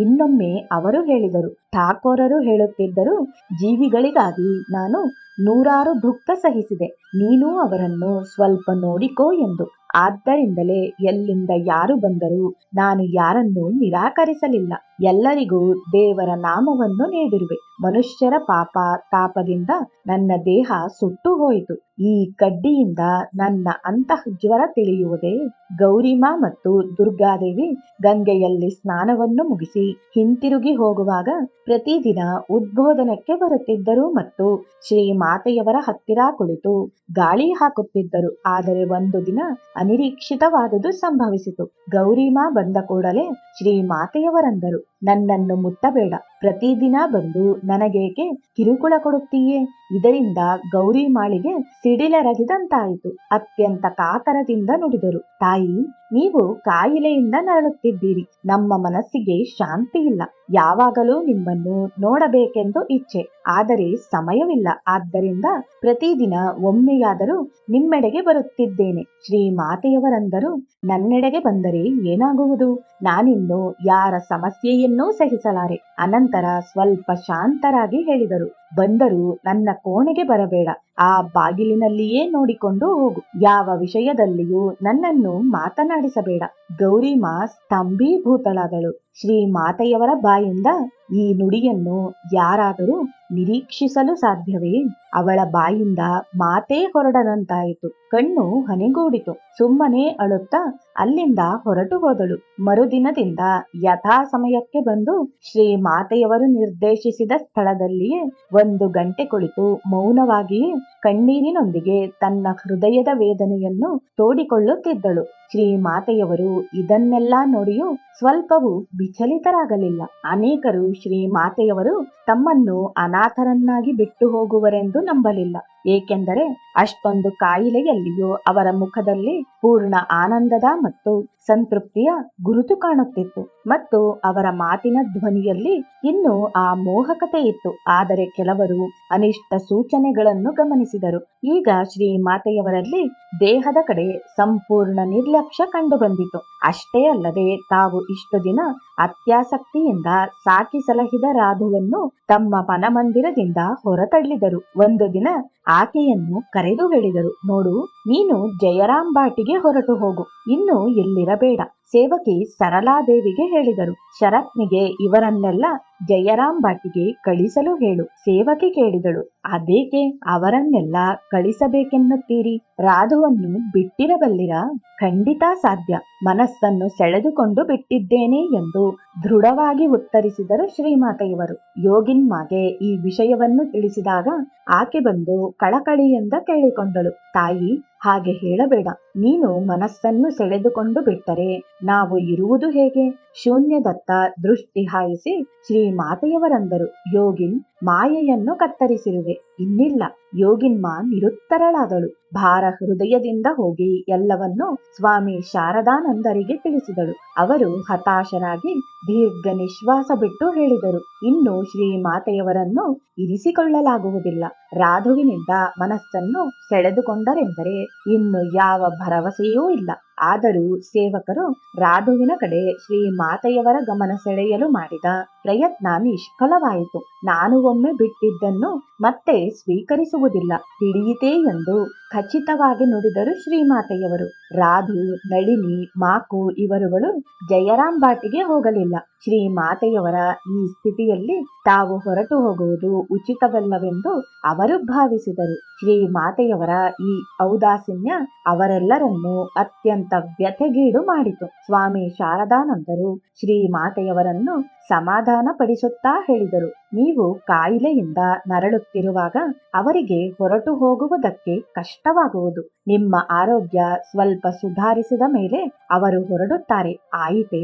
ಇನ್ನೊಮ್ಮೆ ಅವರು ಹೇಳಿದರು, ಠಾಕೋರರು ಹೇಳುತ್ತಿದ್ದರು, ಜೀವಿಗಳಿಗಾಗಿ ನಾನು ನೂರಾರು ದುಃಖ ಸಹಿಸಿದೆ. ನೀನು ಅವರನ್ನು ಸ್ವಲ್ಪ ನೋಡಿಕೋ ಎಂದು. ಆದ್ದರಿಂದಲೇ ಎಲ್ಲಿಂದ ಯಾರು ಬಂದರೂ ನಾನು ಯಾರನ್ನೂ ನಿರಾಕರಿಸಲಿಲ್ಲ. ಎಲ್ಲರಿಗೂ ದೇವರ ನಾಮವನ್ನು ನೀಡಿರುವೆ. ಮನುಷ್ಯರ ಪಾಪ ತಾಪದಿಂದ ನನ್ನ ದೇಹ ಸುಟ್ಟು ಹೋಯಿತು. ಈ ಕಡ್ಡಿಯಿಂದ ನನ್ನ ಅಂತಃಜ್ವರ ತಿಳಿಯುವುದೇ? ಗೌರಿಮಾ ಮತ್ತು ದುರ್ಗಾದೇವಿ ಗಂಗೆಯಲ್ಲಿ ಸ್ನಾನವನ್ನು ಮುಗಿಸಿ ಹಿಂತಿರುಗಿ ಹೋಗುವಾಗ ಪ್ರತಿದಿನ ಉದ್ಬೋಧನಕ್ಕೆ ಬರುತ್ತಿದ್ದರು ಮತ್ತು ಶ್ರೀಮಾತೆಯವರ ಹತ್ತಿರ ಕುಳಿತು ಗಾಳಿ ಹಾಕುತ್ತಿದ್ದರು. ಆದರೆ ಒಂದು ದಿನ ಅನಿರೀಕ್ಷಿತವಾದುದು ಸಂಭವಿಸಿತು. ಗೌರಿಮಾ ಬಂದ ಕೂಡಲೇ ಶ್ರೀಮಾತೆಯವರಂದರು, ನನ್ನನ್ನು ಮುಟ್ಟಬೇಡ. ಪ್ರತಿದಿನ ಬಂದು ನನಗೇಕೆ ಕಿರುಕುಳ ಕೊಡುತ್ತೀಯೇ? ಇದರಿಂದ ಗೌರಿ ಮಾಳಿಗೆ ಸಿಡಿಲೆರಗಿದಂತಾಯಿತು. ಅತ್ಯಂತ ಕಾತರದಿಂದ ನುಡಿದರು, ತಾಯಿ, ನೀವು ಕಾಯಿಲೆಯಿಂದ ನರಳುತ್ತಿದ್ದೀರಿ. ನಮ್ಮ ಮನಸ್ಸಿಗೆ ಶಾಂತಿ ಇಲ್ಲ. ಯಾವಾಗಲೂ ನಿಮ್ಮನ್ನು ನೋಡಬೇಕೆಂದು ಇಚ್ಛೆ, ಆದರೆ ಸಮಯವಿಲ್ಲ. ಆದ್ದರಿಂದ ಪ್ರತಿದಿನ ಒಮ್ಮೆಯಾದರೂ ನಿಮ್ಮೆಡೆಗೆ ಬರುತ್ತಿದ್ದೇನೆ. ಶ್ರೀಮಾತೆಯವರಂದರು, ನನ್ನೆಡೆಗೆ ಬಂದರೆ ಏನಾಗುವುದು? ನಾನಿನ್ನು ಯಾರ ಸಮಸ್ಯೆಯನ್ನೂ ಸಹಿಸಲಾರೆ. ಅನಂತರ ಸ್ವಲ್ಪ ಶಾಂತರಾಗಿ ಹೇಳಿದರು, ಬಂದರೂ ನನ್ನ ಕೋಣೆಗೆ ಬರಬೇಡ. ಆ ಬಾಗಿಲಿನಲ್ಲಿಯೇ ನೋಡಿಕೊಂಡು ಹೋಗು. ಯಾವ ವಿಷಯದಲ್ಲಿಯೂ ನನ್ನನ್ನು ಮಾತನಾಡಿಸಬೇಡ. ಗೌರಿಮಾ ಸ್ತಂಭೀಭೂತಳಾದಳು. ಶ್ರೀಮಾತೆಯವರ ಬಾಯಿಂದ ಈ ನುಡಿಯನ್ನು ಯಾರಾದರೂ ನಿರೀಕ್ಷಿಸಲು ಸಾಧ್ಯವೇ? ಅವಳ ಬಾಯಿಂದ ಮಾತೇ ಹೊರಡದಂತಾಯಿತು. ಕಣ್ಣು ಹನಿಗೂಡಿತು. ಸುಮ್ಮನೆ ಅಳುತ್ತಾ ಅಲ್ಲಿಂದ ಹೊರಟು ಹೋದಳು. ಮರುದಿನದಿಂದ ಯಥಾ ಸಮಯಕ್ಕೆ ಬಂದು ಶ್ರೀಮಾತೆಯವರು ನಿರ್ದೇಶಿಸಿದ ಸ್ಥಳದಲ್ಲಿಯೇ 1 ಗಂಟೆ ಕುಳಿತು ಮೌನವಾಗಿಯೇ ಕಣ್ಣೀರಿನೊಂದಿಗೆ ತನ್ನ ಹೃದಯದ ವೇದನೆಯನ್ನು ತೋಡಿಕೊಳ್ಳುತ್ತಿದ್ದಳು. ಶ್ರೀಮಾತೆಯವರು ಇದನ್ನೆಲ್ಲ ನೋಡಿಯೂ ಸ್ವಲ್ಪವೂ ವಿಚಲಿತರಾಗಲಿಲ್ಲ. ಅನೇಕರು ಶ್ರೀಮಾತೆಯವರು ತಮ್ಮನ್ನು ಅನಾಥರನ್ನಾಗಿ ಬಿಟ್ಟು ಹೋಗುವರೆಂದು ನಂಬಲಿಲ್ಲ. ಏಕೆಂದರೆ ಅಷ್ಟೊಂದು ಕಾಯಿಲೆಯಲ್ಲಿಯೂ ಅವರ ಮುಖದಲ್ಲಿ ಪೂರ್ಣ ಆನಂದದ ಮತ್ತು ಸಂತೃಪ್ತಿಯ ಗುರುತು ಕಾಣುತ್ತಿತ್ತು ಮತ್ತು ಅವರ ಮಾತಿನ ಧ್ವನಿಯಲ್ಲಿ ಇನ್ನೂ ಆ ಮೋಹಕತೆ ಇತ್ತು. ಆದರೆ ಕೆಲವರು ಅನಿಷ್ಟ ಸೂಚನೆಗಳನ್ನು ಗಮನಿಸಿದರು. ಈಗ ಶ್ರೀಮಾತೆಯವರಲ್ಲಿ ದೇಹದ ಕಡೆ ಸಂಪೂರ್ಣ ನಿರ್ಲಕ್ಷ್ಯ ಕಂಡುಬಂದಿತು. ಅಷ್ಟೇ ಅಲ್ಲದೆ ತಾವು ಇಷ್ಟು ದಿನ ಅತ್ಯಾಸಕ್ತಿಯಿಂದ ಸಾಕಿ ಸಲಹಿದ ರಾಧುವನ್ನು ತಮ್ಮ ಮನಮಂದಿರದಿಂದ ಹೊರತಳ್ಳಿದರು. ಒಂದು ದಿನ ಆಕೆಯನ್ನು ಕರೆದು ಹೇಳಿದರು, ನೋಡು, ನೀನು ಜಯರಾಮ್ ಬಾಟಿಗೆ ಹೊರಟು ಹೋಗು, ಇನ್ನು ಇಲ್ಲಿರಬೇಡ. ಸೇವಕಿ ಸರಳಾದೇವಿಗೆ ಹೇಳಿದರು, ಶರತ್ನಿಗೆ ಇವರನ್ನೆಲ್ಲ ಜಯರಾಮ್ ಬಾಟಿಗೆ ಕಳಿಸಲು ಹೇಳು. ಸೇವಕಿ ಕೇಳಿದಳು, ಅದೇಕೆ ಅವರನ್ನೆಲ್ಲ ಕಳಿಸಬೇಕೆನ್ನುತ್ತೀರಿ? ರಾಧುವನ್ನು ಬಿಟ್ಟಿರಬಲ್ಲಿರಾ? ಖಂಡಿತ ಸಾಧ್ಯ. ಮನಸ್ಸನ್ನು ಸೆಳೆದುಕೊಂಡು ಬಿಟ್ಟಿದ್ದೇನೆ ಎಂದು ದೃಢವಾಗಿ ಉತ್ತರಿಸಿದರು ಶ್ರೀಮಾತೆಯವರು. ಯೋಗಿನ್ಮಾಗೆ ಈ ವಿಷಯವನ್ನು ತಿಳಿಸಿದಾಗ ಆಕೆ ಬಂದು ಕಳಕಳಿಯಿಂದ ಕೇಳಿಕೊಂಡಳು, ತಾಯಿ, ಹಾಗೆ ಹೇಳಬೇಡ. ನೀನು ಮನಸ್ಸನ್ನು ಸೆಳೆದುಕೊಂಡು ಬಿಟ್ಟರೆ ನಾವು ಇರುವುದು ಹೇಗೆ? ಶೂನ್ಯದತ್ತ ದೃಷ್ಟಿ ಹಾಯಿಸಿ ಶ್ರೀಮಾತೆಯವರಂದರು, ಯೋಗಿನ್, ಮಾಯೆಯನ್ನು ಕತ್ತರಿಸಿರುವೆ, ಇನ್ನಿಲ್ಲ. ಯೋಗಿನ್ಮಾ ನಿರುತ್ತರಳಾದಳು. ಭಾರ ಹೃದಯದಿಂದ ಹೋಗಿ ಎಲ್ಲವನ್ನೂ ಸ್ವಾಮಿ ಶಾರದಾನಂದರಿಗೆ ತಿಳಿಸಿದಳು. ಅವರು ಹತಾಶರಾಗಿ ದೀರ್ಘ ನಿಶ್ವಾಸ ಬಿಟ್ಟು ಹೇಳಿದರು, ಇನ್ನು ಶ್ರೀಮಾತೆಯವರನ್ನು ಇರಿಸಿಕೊಳ್ಳಲಾಗುವುದಿಲ್ಲ. ರಾಧುವಿನಿಂದ ಮನಸ್ಸನ್ನು ಸೆಳೆದುಕೊಂಡರೆಂದರೆ ಇನ್ನು ಯಾವ ಭರವಸೆಯೂ ಇಲ್ಲ. ಆದರೂ ಸೇವಕರು ರಾಧುವಿನ ಕಡೆ ಶ್ರೀಮಾತೆಯವರ ಗಮನ ಸೆಳೆಯಲು ಮಾಡಿದ ಪ್ರಯತ್ನ ನಿಷ್ಫಲವಾಯಿತು. ನಾನು ಒಮ್ಮೆ ಬಿಟ್ಟಿದ್ದನ್ನು ಮತ್ತೆ ಸ್ವೀಕರಿಸುವುದಿಲ್ಲ, ತಿಳಿಯಿತೇ ಎಂದು ಖಚಿತವಾಗಿ ನುಡಿದರು ಶ್ರೀಮಾತೆಯವರು. ರಾಧು, ನಳಿನಿ, ಮಾಕು ಇವರುಗಳು ಜಯರಾಮ್ ಬಾಟಿಗೆ ಹೋಗಲಿಲ್ಲ. ಶ್ರೀಮಾತೆಯವರ ಈ ಸ್ಥಿತಿಯಲ್ಲಿ ತಾವು ಹೊರಟು ಹೋಗುವುದು ಉಚಿತವಲ್ಲವೆಂದು ಅವರು ಭಾವಿಸಿದರು. ಶ್ರೀಮಾತೆಯವರ ಈ ಔದಾಸೀನ್ಯ ಅವರೆಲ್ಲರನ್ನೂ ಅತ್ಯಂತ ವ್ಯಥೆಗೀಡು ಮಾಡಿತು. ಸ್ವಾಮಿ ಶಾರದಾನಂದರು ಶ್ರೀಮಾತೆಯವರನ್ನು ಸಮಾಧಾನ ಪಡಿಸುತ್ತಾ ಹೇಳಿದರು, ನೀವು ಕಾಯಿಲೆಯಿಂದ ನರಳುತ್ತಿರುವಾಗ ಅವರಿಗೆ ಹೊರಟು ಹೋಗುವುದಕ್ಕೆ ಕಷ್ಟವಾಗುವುದು. ನಿಮ್ಮ ಆರೋಗ್ಯ ಸ್ವಲ್ಪ ಸುಧಾರಿಸಿದ ಮೇಲೆ ಅವರು ಹೊರಡುತ್ತಾರೆ, ಆಯಿತೇ?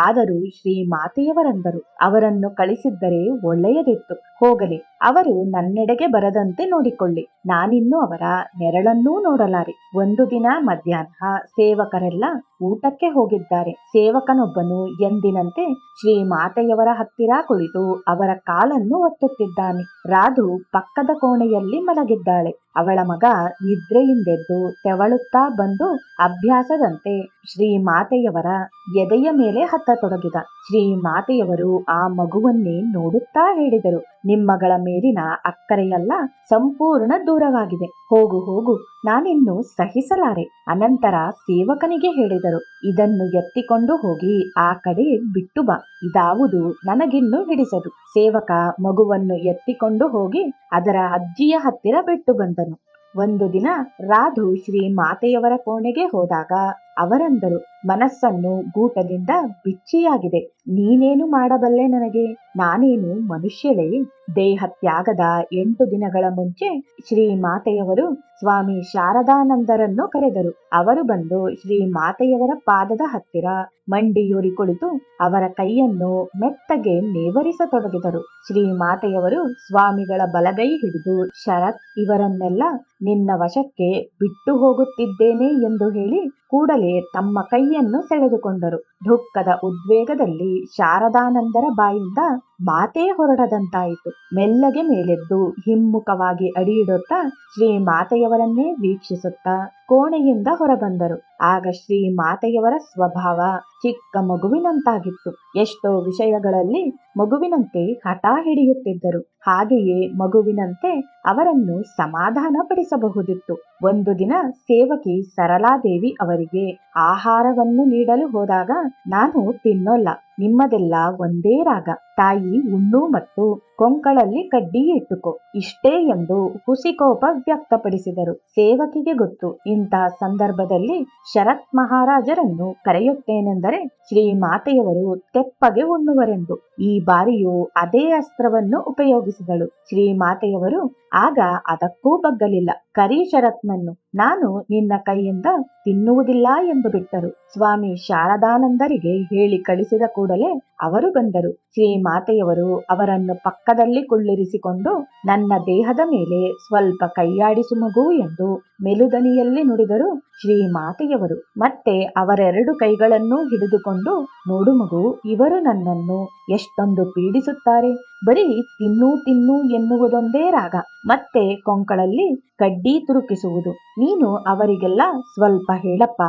ಆದರೂ ಶ್ರೀಮಾತೆಯವರಂದರು, ಅವರನ್ನು ಕಳಿಸಿದ್ದರೆ ಒಳ್ಳೆಯದಿತ್ತು. ಹೋಗಲಿ, ಅವರು ನನ್ನೆಡೆಗೆ ಬರದಂತೆ ನೋಡಿಕೊಳ್ಳಿ. ನಾನಿನ್ನು ಅವರ ನೆರಳನ್ನೂ ನೋಡಲಾರೆ. ಒಂದು ದಿನ ಮಧ್ಯಾಹ್ನ ಸೇವಕರೆಲ್ಲ ಊಟಕ್ಕೆ ಹೋಗಿದ್ದಾರೆ. ಸೇವಕನೊಬ್ಬನು ಎಂದಿನಂತೆ ಶ್ರೀಮಾತೆಯವರ ಹತ್ತಿರ ಕುಳಿತು ಅವರ ಕಾಲನ್ನು ಒತ್ತುತ್ತಿದ್ದಾನೆ. ರಾಧು ಪಕ್ಕದ ಕೋಣೆಯಲ್ಲಿ ಮಲಗಿದ್ದಾಳೆ. ಅವಳ ಮಗ ನಿದ್ರೆಯಿಂದೆದ್ದು ತೆವಳುತ್ತಾ ಬಂದು ಅಭ್ಯಾಸದಂತೆ ಶ್ರೀಮಾತೆಯವರ ಎದೆಯ ಮೇಲೆ ಹತ್ತತೊಡಗಿದ. ಶ್ರೀಮಾತೆಯವರು ಆ ಮಗುವನ್ನೇ ನೋಡುತ್ತಾ ಹೇಳಿದರು, ನಿಮ್ಮಗಳ ಮೇಲಿನ ಅಕ್ಕರೆಯಲ್ಲ ಸಂಪೂರ್ಣ ದೂರವಾಗಿದೆ. ಹೋಗು ಹೋಗು, ನಾನಿನ್ನು ಸಹಿಸಲಾರೆ. ಅನಂತರ ಸೇವಕನಿಗೆ ಹೇಳಿದರು, ಇದನ್ನು ಎತ್ತಿಕೊಂಡು ಹೋಗಿ ಆ ಕಡೆ ಬಿಟ್ಟು ಬಾ, ಇದಾವುದು ನನಗಿನ್ನು ಹಿಡಿಸದು. ಸೇವಕ ಮಗುವನ್ನು ಎತ್ತಿಕೊಂಡು ಹೋಗಿ ಅದರ ಅಜ್ಜಿಯ ಹತ್ತಿರ ಬಿಟ್ಟು ಬಂದನು. ಒಂದು ದಿನ ರಾಧು ಶ್ರೀಮಾತೆಯವರ ಕೋಣೆಗೆ ಹೋದಾಗ ಅವರಂದರು, ಮನಸ್ಸನ್ನು ಗೂಟದಿಂದ ಬಿಚ್ಚಿಯಾಗಿದೆ. ನೀನೇನು ಮಾಡಬಲ್ಲೆ ನನಗೆ? ನಾನೇನು ಮನುಷ್ಯಳೇ? ದೇಹ ತ್ಯಾಗದ 8 ದಿನಗಳ ಮುಂಚೆ ಶ್ರೀಮಾತೆಯವರು ಸ್ವಾಮಿ ಶಾರದಾನಂದರನ್ನು ಕರೆದರು. ಅವರು ಬಂದು ಶ್ರೀಮಾತೆಯವರ ಪಾದದ ಹತ್ತಿರ ಮಂಡಿಯೂರಿ ಕುಳಿತು ಅವರ ಕೈಯನ್ನು ಮೆತ್ತಗೆ ನೇವರಿಸತೊಡಗಿದರು. ಶ್ರೀಮಾತೆಯವರು ಸ್ವಾಮಿಗಳ ಬಲಗೈ ಹಿಡಿದು, ಶರತ್, ಇವರನ್ನೆಲ್ಲ ನಿನ್ನ ವಶಕ್ಕೆ ಬಿಟ್ಟು ಹೋಗುತ್ತಿದ್ದೇನೆ ಎಂದು ಹೇಳಿ ಕೂಡಲೇ ತಮ್ಮ ಕೈಯನ್ನು ಸೆಳೆದುಕೊಂಡರು. ದುಃಖದ ಉದ್ವೇಗದಲ್ಲಿ ಶಾರದಾನಂದರ ಬಾಯಿಂದ ಮಾತೇ ಹೊರಡದಂತಾಯಿತು. ಮೆಲ್ಲಗೆ ಮೇಲೆದ್ದು ಹಿಮ್ಮುಖವಾಗಿ ಅಡಿಯಿಡುತ್ತಾ ಶ್ರೀಮಾತೆಯವರನ್ನೇ ವೀಕ್ಷಿಸುತ್ತಾ ಕೋಣೆಯಿಂದ ಹೊರಬಂದರು. ಆಗ ಶ್ರೀಮಾತೆಯವರ ಸ್ವಭಾವ ಚಿಕ್ಕ ಮಗುವಿನಂತಾಗಿತ್ತು. ಎಷ್ಟೋ ವಿಷಯಗಳಲ್ಲಿ ಮಗುವಿನಂತೆ ಹಠ ಹಿಡಿಯುತ್ತಿದ್ದರು. ಹಾಗೆಯೇ ಮಗುವಿನಂತೆ ಅವರನ್ನು ಸಮಾಧಾನ ಪಡಿಸಬಹುದಿತ್ತು. ಒಂದು ದಿನ ಸೇವಕಿ ಸರಳಾದೇವಿ ಅವರಿಗೆ ಆಹಾರವನ್ನು ನೀಡಲು ಹೋದಾಗ, ನಾನು ತಿನ್ನೋಲ್ಲ, ನಿಮ್ಮದೆಲ್ಲ ಒಂದೇ ರಾಗ, ತಾಯಿ ಉಣ್ಣು ಮತ್ತು ಕೊಂಕಳಲ್ಲಿ ಕಡ್ಡಿ ಇಟ್ಟುಕೋ ಇಷ್ಟೇ ಎಂದು ಹುಸಿಕೋಪ ವ್ಯಕ್ತಪಡಿಸಿದರು. ಸೇವಕಿಗೆ ಗೊತ್ತು, ಇಂತಹ ಸಂದರ್ಭದಲ್ಲಿ ಶರತ್ ಮಹಾರಾಜರನ್ನು ಕರೆಯುತ್ತೇನೆಂದರೆ ಶ್ರೀಮಾತೆಯವರು ತೆಪ್ಪಗೆ ಉಣ್ಣುವರೆಂದು. ಈ ಬಾರಿಯೂ ಅದೇ ಅಸ್ತ್ರವನ್ನು ಉಪಯೋಗಿಸಿದಳು. ಶ್ರೀಮಾತೆಯವರು ಆಗ ಅದಕ್ಕೂ ಬಗ್ಗಲಿಲ್ಲ. ಕರಿ ಶರತ್ನನ್ನು, ನಾನು ನಿನ್ನ ಕೈಯಿಂದ ತಿನ್ನುವುದಿಲ್ಲ ಎಂದು ಬಿಟ್ಟರು. ಸ್ವಾಮಿ ಶಾರದಾನಂದರಿಗೆ ಹೇಳಿ ಕಳಿಸಿದ ಕೂಡಲೇ ಅವರು ಬಂದರು. ಶ್ರೀಮಾತೆಯವರು ಅವರನ್ನು ಪಕ್ಕದಲ್ಲಿ ಕುಳ್ಳಿರಿಸಿಕೊಂಡು, ನನ್ನ ದೇಹದ ಮೇಲೆ ಸ್ವಲ್ಪ ಕೈಯಾಡಿಸು ಮಗು ಎಂದು ಮೆಲುದನಿಯಲ್ಲಿ ನುಡಿದರು. ಶ್ರೀಮಾತೆಯವರು ಮತ್ತೆ ಅವರೆರಡು ಕೈಗಳನ್ನೂ ಹಿಡಿದುಕೊಂಡು, ನೋಡು ಮಗು, ಇವರು ನನ್ನನ್ನು ಎಷ್ಟೊಂದು ಪೀಡಿಸುತ್ತಾರೆ. ಬರೀ ತಿನ್ನು ತಿನ್ನು ಎನ್ನುವುದೊಂದೇ ರಾಗ, ಮತ್ತೆ ಕೊಂಕಳಲ್ಲಿ ಕಡ್ಡಿ ತುರುಕಿಸುವುದು. ನೀನು ಅವರಿಗೆಲ್ಲ ಸ್ವಲ್ಪ ಹೇಳಪ್ಪ,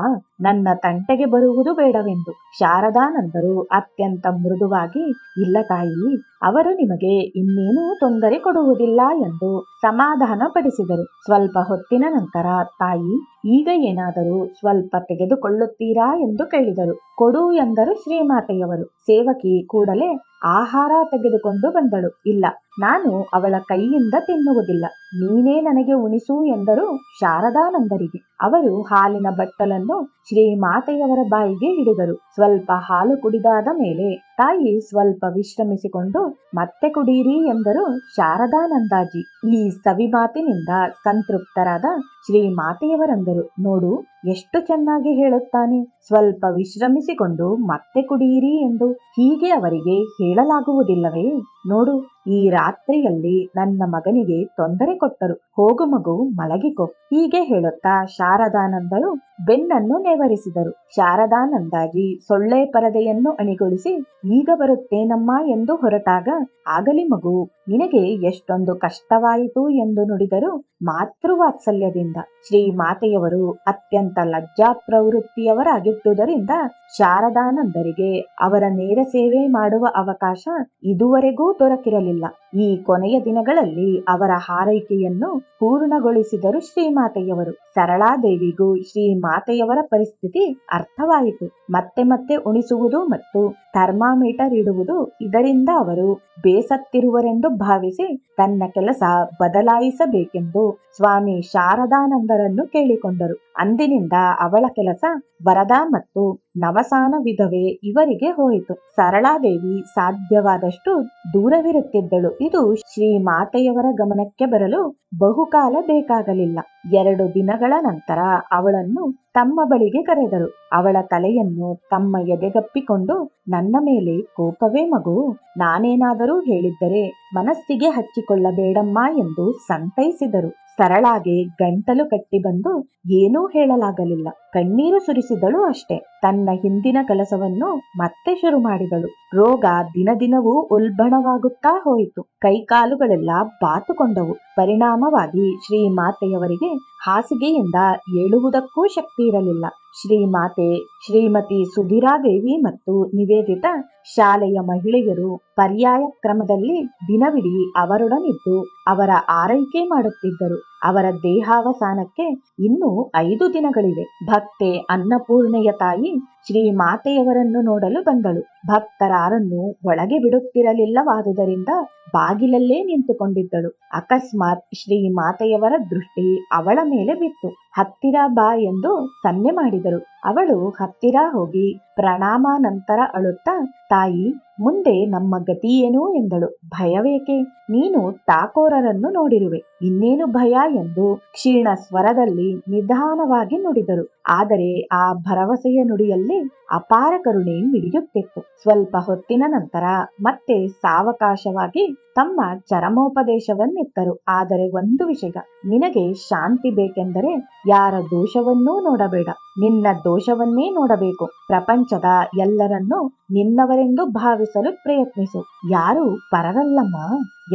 ನನ್ನ ತಂಟೆಗೆ ಬರುವುದು ಬೇಡವೆಂದು. ಶಾರದಾನಂದರು ಅತ್ಯಂತ ಮೃದುವಾಗಿ, ಇಲ್ಲ ತಾಯಿ, ಅವರು ನಿಮಗೆ ಇನ್ನೇನೂ ತೊಂದರೆ ಕೊಡುವುದಿಲ್ಲ ಎಂದು ಸಮಾಧಾನ ಪಡಿಸಿದರು. ಸ್ವಲ್ಪ ಹೊತ್ತಿನ ನಂತರ ತಾಯಿ, ಈಗ ಏನಾದರೂ ಸ್ವಲ್ಪ ತೆಗೆದುಕೊಳ್ಳುತ್ತೀರಾ ಎಂದು ಕೇಳಿದರು. ಕೊಡು ಎಂದರು ಶ್ರೀಮಾತೆಯವರು. ಸೇವಕಿ ಕೂಡಲೇ ಆಹಾರ ತೆಗೆದುಕೊಂಡು ಬಂದಳು. ಇಲ್ಲ, ನಾನು ಅವಳ ಕೈಯಿಂದ ತಿನ್ನುವುದಿಲ್ಲ, ನೀನೇ ನನಗೆ ಉಣಿಸು ಎಂದರು ಶಾರದಾನಂದರಿಗೆ. ಅವರು ಹಾಲಿನ ಬಟ್ಟಲನ್ನು ಶ್ರೀಮಾತೆಯವರ ಬಾಯಿಗೆ ಹಿಡಿದರು. ಸ್ವಲ್ಪ ಹಾಲು ಕುಡಿದಾದ ಮೇಲೆ ತಾಯಿ ಸ್ವಲ್ಪ ವಿಶ್ರಮಿಸಿಕೊಂಡು ಮತ್ತೆ ಕುಡೀರಿ ಎಂದರು ಶಾರದಾನಂದಾಜಿ. ಈ ಸವಿ ಮಾತಿನಿಂದ ಸಂತೃಪ್ತರಾದ ಶ್ರೀಮಾತೆಯವರಂದರು, ನೋಡು, ಎಷ್ಟು ಚೆನ್ನಾಗಿ ಹೇಳುತ್ತಾನೆ, ಸ್ವಲ್ಪ ವಿಶ್ರಮಿಸಿಕೊಂಡು ಮತ್ತೆ ಕುಡಿಯಿರಿ ಎಂದು. ಹೀಗೆ ಅವರಿಗೆ ಹೇಳಲಾಗುವುದಿಲ್ಲವೇ? ನೋಡು, ಈ ರಾತ್ರಿಯಲ್ಲಿ ನನ್ನ ಮಗನಿಗೆ ತೊಂದರೆ ಕೊಟ್ಟರು, ಹೋಗು ಮಗು, ಮಲಗಿಕೊ. ಹೀಗೆ ಹೇಳುತ್ತಾ ಶಾರದಾನಂದರು ಬೆನ್ನನ್ನು ನೇವರಿಸಿದರು. ಶಾರದಾನಂದಾಜಿ ಸೊಳ್ಳೆ ಪರದೆಯನ್ನು ಅಣಿಗೊಳಿಸಿ, ಈಗ ಬರುತ್ತೇನಮ್ಮ ಎಂದು ಹೊರಟಾಗ, ಆಗಲಿ ಮಗು, ನಿನಗೆ ಎಷ್ಟೊಂದು ಕಷ್ಟವಾಯಿತು ಎಂದು ನುಡಿದರು ಮಾತೃವಾತ್ಸಲ್ಯದಿಂದ. ಶ್ರೀಮಾತೆಯವರು ಅತ್ಯಂತ ಲಜ್ಜಾ ಪ್ರವೃತ್ತಿಯವರಾಗಿದ್ದುದರಿಂದ ಶಾರದಾನಂದರಿಗೆ ಅವರ ನೇರ ಸೇವೆ ಮಾಡುವ ಅವಕಾಶ ಇದುವರೆಗೂ ದೊರಕಿರಲಿಲ್ಲ. ಈ ಕೊನೆಯ ದಿನಗಳಲ್ಲಿ ಅವರ ಹಾರೈಕೆಯನ್ನು ಪೂರ್ಣಗೊಳಿಸಿದರು ಶ್ರೀಮಾತೆಯವರು. ಸರಳಾದೇವಿಗೂ ಶ್ರೀಮಾತೆಯವರ ಪರಿಸ್ಥಿತಿ ಅರ್ಥವಾಯಿತು. ಮತ್ತೆ ಮತ್ತೆ ಉಣಿಸುವುದು ಮತ್ತು ಥರ್ಮಾಮೀಟರ್ ಇಡುವುದು, ಇದರಿಂದ ಅವರು ಬೇಸತ್ತಿರುವರೆಂದು ಭಾವಿಸಿ ತನ್ನ ಕೆಲಸ ಬದಲಾಯಿಸಬೇಕೆಂದು ಸ್ವಾಮಿ ಶಾರದಾನಂದರನ್ನು ಕೇಳಿಕೊಂಡರು. ಅಂದಿನಿಂದ ಅವಳ ಕೆಲಸ ವರದಾ ಮತ್ತು ನವಸಾನ ವಿಧವೆ ಇವರಿಗೆ ಹೋಯಿತು. ಸರಳಾದೇವಿ ಸಾಧ್ಯವಾದಷ್ಟು ದೂರವಿರುತ್ತಿದ್ದಳು. ಇದು ಶ್ರೀಮಾತೆಯವರ ಗಮನಕ್ಕೆ ಬರಲು ಬಹುಕಾಲ ಬೇಕಾಗಲಿಲ್ಲ. 2 ದಿನಗಳ ನಂತರ ಅವಳನ್ನು ತಮ್ಮ ಬಳಿಗೆ ಕರೆದರು. ಅವಳ ತಲೆಯನ್ನು ತಮ್ಮ ಎದೆಗಪ್ಪಿಕೊಂಡು, ನನ್ನ ಮೇಲೆ ಕೋಪವೇ ಮಗು, ನಾನೇನಾದರೂ ಹೇಳಿದ್ದರೆ ಮನಸ್ಸಿಗೆ ಹಚ್ಚಿಕೊಳ್ಳಬೇಡಮ್ಮ ಎಂದು ಸಂತೈಸಿದರು. ಸರಳಾಗೆ ಗಂಟಲು ಕಟ್ಟಿ ಬಂದು ಏನೂ ಹೇಳಲಾಗಲಿಲ್ಲ. ಕಣ್ಣೀರು ಸುರಿಸಿದಳು ಅಷ್ಟೇ. ತನ್ನ ಹಿಂದಿನ ಕೆಲಸವನ್ನು ಮತ್ತೆ ಶುರು ಮಾಡಿದಳು. ರೋಗ ದಿನದಿನವೂ ಉಲ್ಬಣವಾಗುತ್ತಾ ಹೋಯಿತು. ಕೈಕಾಲುಗಳೆಲ್ಲ ಬಾತುಕೊಂಡವು. ಪರಿಣಾಮವಾಗಿ ಶ್ರೀಮಾತೆಯವರಿಗೆ ಹಾಸಿಗೆಯಿಂದ ಏಳುವುದಕ್ಕೂ ಶಕ್ತಿ ಇರಲಿಲ್ಲ. ಶ್ರೀಮಾತೆ, ಶ್ರೀಮತಿ ಸುಧಿರಾದೇವಿ ಮತ್ತು ನಿವೇದಿತ ಶಾಲೆಯ ಮಹಿಳೆಯರು ಪರ್ಯಾಯ ಕ್ರಮದಲ್ಲಿ ದಿನವಿಡೀ ಅವರೊಡನಿದ್ದು ಅವರ ಆರೈಕೆ ಮಾಡುತ್ತಿದ್ದರು. ಅವರ ದೇಹಾವಸಾನಕ್ಕೆ ಇನ್ನೂ 5 ದಿನಗಳಿವೆ. ಭಕ್ತೆ ಅನ್ನಪೂರ್ಣೆಯ ತಾಯಿ ಶ್ರೀಮಾತೆಯವರನ್ನು ನೋಡಲು ಬಂದಳು. ಭಕ್ತರಾರನ್ನು ಒಳಗೆ ಬಿಡುತ್ತಿರಲಿಲ್ಲವಾದುದರಿಂದ ಬಾಗಿಲಲ್ಲೇ ನಿಂತುಕೊಂಡಿದ್ದಳು. ಅಕಸ್ಮಾತ್ ಶ್ರೀಮಾತೆಯವರ ದೃಷ್ಟಿ ಅವಳ ಮೇಲೆ ಬಿತ್ತು. ಹತ್ತಿರ ಬಾ ಎಂದು ಸನ್ನೆ ಮಾಡಿದರು. ಅವಳು ಹತ್ತಿರ ಹೋಗಿ ಪ್ರಣಾಮಾನಂತರ ಅಳುತ್ತಾ, ತಾಯಿ, ಮುಂದೆ ನಮ್ಮ ಗತಿ ಏನು ಎಂದಳು. ಭಯವೇಕೆ? ನೀನು ಠಾಕೋರರನ್ನು ನೋಡಿರುವೆ, ಇನ್ನೇನು ಭಯ ಎಂದು ಕ್ಷೀಣ ಸ್ವರದಲ್ಲಿ ನಿಧಾನವಾಗಿ ನುಡಿದರು. ಆದರೆ ಆ ಭರವಸೆಯ ನುಡಿಯಲ್ಲಿ ಅಪಾರ ಕರುಣೆ ಮಿಡಿಯುತ್ತಿತ್ತು. ಸ್ವಲ್ಪ ಹೊತ್ತಿನ ನಂತರ ಮತ್ತೆ ಸಾವಕಾಶವಾಗಿ ತಮ್ಮ ಚರಮೋಪದೇಶವನ್ನಿತ್ತರು. ಆದರೆ ಒಂದು ವಿಷಯ, ನಿನಗೆ ಶಾಂತಿ ಬೇಕೆಂದರೆ ಯಾರ ದೋಷವನ್ನೂ ನೋಡಬೇಡ, ನಿನ್ನ ದೋಷವನ್ನೇ ನೋಡಬೇಕು. ಪ್ರಪಂಚದ ಎಲ್ಲರನ್ನೂ ನಿನ್ನವರೆಂದು ಭಾವಿಸಲು ಪ್ರಯತ್ನಿಸು. ಯಾರು ಪರರಲ್ಲಮ್ಮ,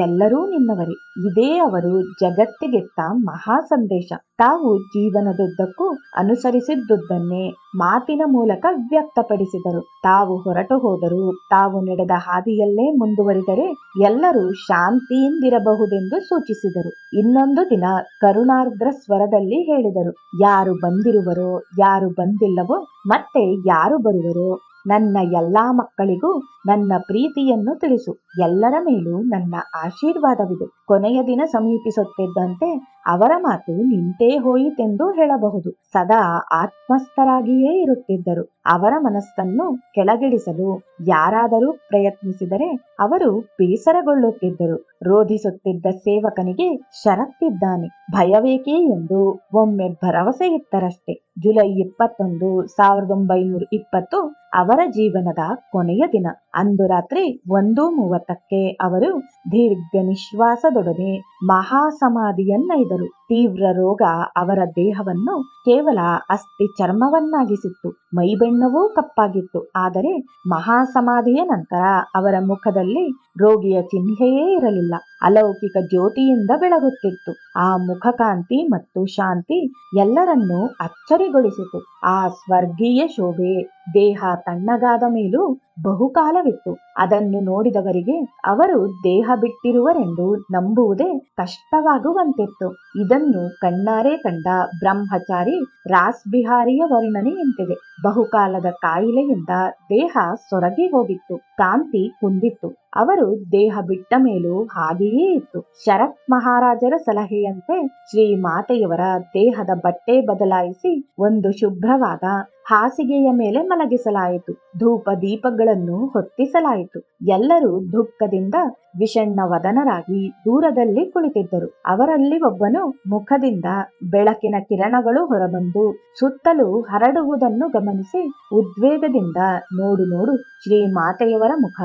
ಎಲ್ಲರೂ ನಿನ್ನವರೇ. ಇದೇ ಅವರು ಜಗತ್ತಿಗೆತ್ತ ಮಹಾ ಸಂದೇಶ. ತಾವು ಜೀವನದುದ್ದಕ್ಕೂ ಅನುಸರಿಸಿದ್ದುದನ್ನೇ ಮಾತಿನ ಮೂಲಕ ವ್ಯಕ್ತಪಡಿಸಿದರು. ತಾವು ಹೊರಟು ಹೋದರೂ ತಾವು ನಡೆದ ಹಾದಿಯಲ್ಲೇ ಮುಂದುವರಿದರೆ ಎಲ್ಲರೂ ಶಾಂತಿಯಿಂದಿರಬಹುದೆಂದು ಸೂಚಿಸಿದರು. ಇನ್ನೊಂದು ದಿನ ಕರುಣಾರ್ದ್ರ ಸ್ವರದಲ್ಲಿ ಹೇಳಿದರು, ಯಾರು ಬಂದಿರುವರೋ, ಯಾರು ಬಂದಿಲ್ಲವೋ, ಮತ್ತೆ ಯಾರು ಬರುವರೋ ನನ್ನ ಎಲ್ಲಾ ಮಕ್ಕಳಿಗೂ ನನ್ನ ಪ್ರೀತಿಯನ್ನು ತಿಳಿಸು. ಎಲ್ಲರ ಮೇಲೂ ನನ್ನ ಆಶೀರ್ವಾದವಿದೆ. ಕೊನೆಯ ದಿನ ಸಮೀಪಿಸುತ್ತಿದ್ದಂತೆ ಅವರ ಮಾತು ನಿಂತೇ ಹೋಯಿತೆಂದು ಹೇಳಬಹುದು. ಸದಾ ಆತ್ಮಸ್ಥರಾಗಿಯೇ ಇರುತ್ತಿದ್ದರು. ಅವರ ಮನಸ್ಸನ್ನು ಕೆಳಗಿಳಿಸಲು ಯಾರಾದರೂ ಪ್ರಯತ್ನಿಸಿದರೆ ಅವರು ಬೇಸರಗೊಳ್ಳುತ್ತಿದ್ದರು. ರೋಧಿಸುತ್ತಿದ್ದ ಸೇವಕನಿಗೆ ಷರತ್ತಿದ್ದಾನೆ. ಭಯವೇಕೆ ಎಂದು ಒಮ್ಮೆ ಭರವಸೆ ಇತ್ತರಷ್ಟೇ. ಜುಲೈ 21, 1920 ಅವರ ಜೀವನದ ಕೊನೆಯ ದಿನ. ಅಂದು ರಾತ್ರಿ 1:30ಕ್ಕೆ ಅವರು ದೀರ್ಘ ನಿಶ್ವಾಸದೊಡನೆ ಮಹಾಸಮಾಧಿಯನ್ನೈದರು. ತೀವ್ರ ರೋಗ ಅವರ ದೇಹವನ್ನು ಕೇವಲ ಅಸ್ಥಿ ಚರ್ಮವನ್ನಾಗಿಸಿತ್ತು. ಮೈಬಣ್ಣವೂ ಕಪ್ಪಾಗಿತ್ತು. ಆದರೆ ಮಹಾಸಮಾಧಿಯ ನಂತರ ಅವರ ಮುಖದಲ್ಲಿ ರೋಗಿಯ ಚಿಹ್ನೆಯೇ ಇರಲಿಲ್ಲ. ಅಲೌಕಿಕ ಜ್ಯೋತಿಯಿಂದ ಬೆಳಗುತ್ತಿತ್ತು. ಆ ಮುಖಕಾಂತಿ ಮತ್ತು ಶಾಂತಿ ಎಲ್ಲರನ್ನೂ ಅಚ್ಚರಿಗೊಳಿಸಿತು. ಆ ಸ್ವರ್ಗೀಯ ಶೋಭೆ ದೇಹ ತಣ್ಣಗಾದ ಮೇಲೂ ಬಹುಕಾಲವಿತ್ತು. ಅದನ್ನು ನೋಡಿದವರಿಗೆ ಅವರು ದೇಹ ಬಿಟ್ಟಿರುವರೆಂದು ನಂಬುವುದೇ ಕಷ್ಟವಾಗುವಂತಿತ್ತು. ಇದನ್ನು ಕಣ್ಣಾರೆ ಕಂಡ ಬ್ರಹ್ಮಚಾರಿ ರಾಸ್ಬಿಹಾರಿಯ ವರ್ಣನೆಯಂತಿದೆ. ಬಹುಕಾಲದ ಕಾಯಿಲೆಯಿಂದ ದೇಹ ಸೊರಗಿ ಹೋಗಿತ್ತು. ಕಾಂತಿ ಕುಂದಿತ್ತು. ಅವರು ದೇಹ ಬಿಟ್ಟ ಮೇಲೂ ಹಾಗೆಯೇ ಇತ್ತು. ಶರತ್ ಮಹಾರಾಜರ ಸಲಹೆಯಂತೆ ಶ್ರೀಮಾತೆಯವರ ದೇಹದ ಬಟ್ಟೆ ಬದಲಾಯಿಸಿ ಒಂದು ಶುಭ್ರವಾದ ಹಾಸಿಗೆಯ ಮೇಲೆ ಮಲಗಿಸಲಾಯಿತು. ಧೂಪ ದೀಪಗಳನ್ನು ಹೊತ್ತಿಸಲಾಯಿತು. ಎಲ್ಲರೂ ದುಃಖದಿಂದ ವಿಷಣ್ಣ ವದನರಾಗಿ ದೂರದಲ್ಲಿ ಕುಳಿತಿದ್ದರು. ಅವರಲ್ಲಿ ಒಬ್ಬನು ಮುಖದಿಂದ ಬೆಳಕಿನ ಕಿರಣಗಳು ಹೊರಬಂದು ಸುತ್ತಲೂ ಹರಡುವುದನ್ನು ಗಮನಿಸಿ ಉದ್ವೇಗದಿಂದ, ನೋಡು ನೋಡು, ಶ್ರೀಮಾತೆಯವರ ಮುಖ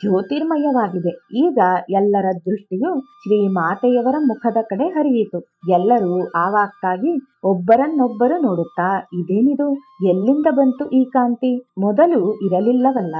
ಜ್ಯೋತಿರ್ಮಯವಾಗಿದೆ. ಈಗ ಎಲ್ಲರ ದೃಷ್ಟಿಯು ಶ್ರೀಮಾತೆಯವರ ಮುಖದ ಕಡೆ ಹರಿಯಿತು. ಎಲ್ಲರೂ ಆವಾಕ್ಕಾಗಿ ಒಬ್ಬರನ್ನೊಬ್ಬರು ನೋಡುತ್ತಾ, ಇದೇನಿದು? ಎಲ್ಲಿಂದ ಬಂತು ಈ ಕಾಂತಿ? ಮೊದಲು ಇರಲಿಲ್ಲವಲ್ಲ?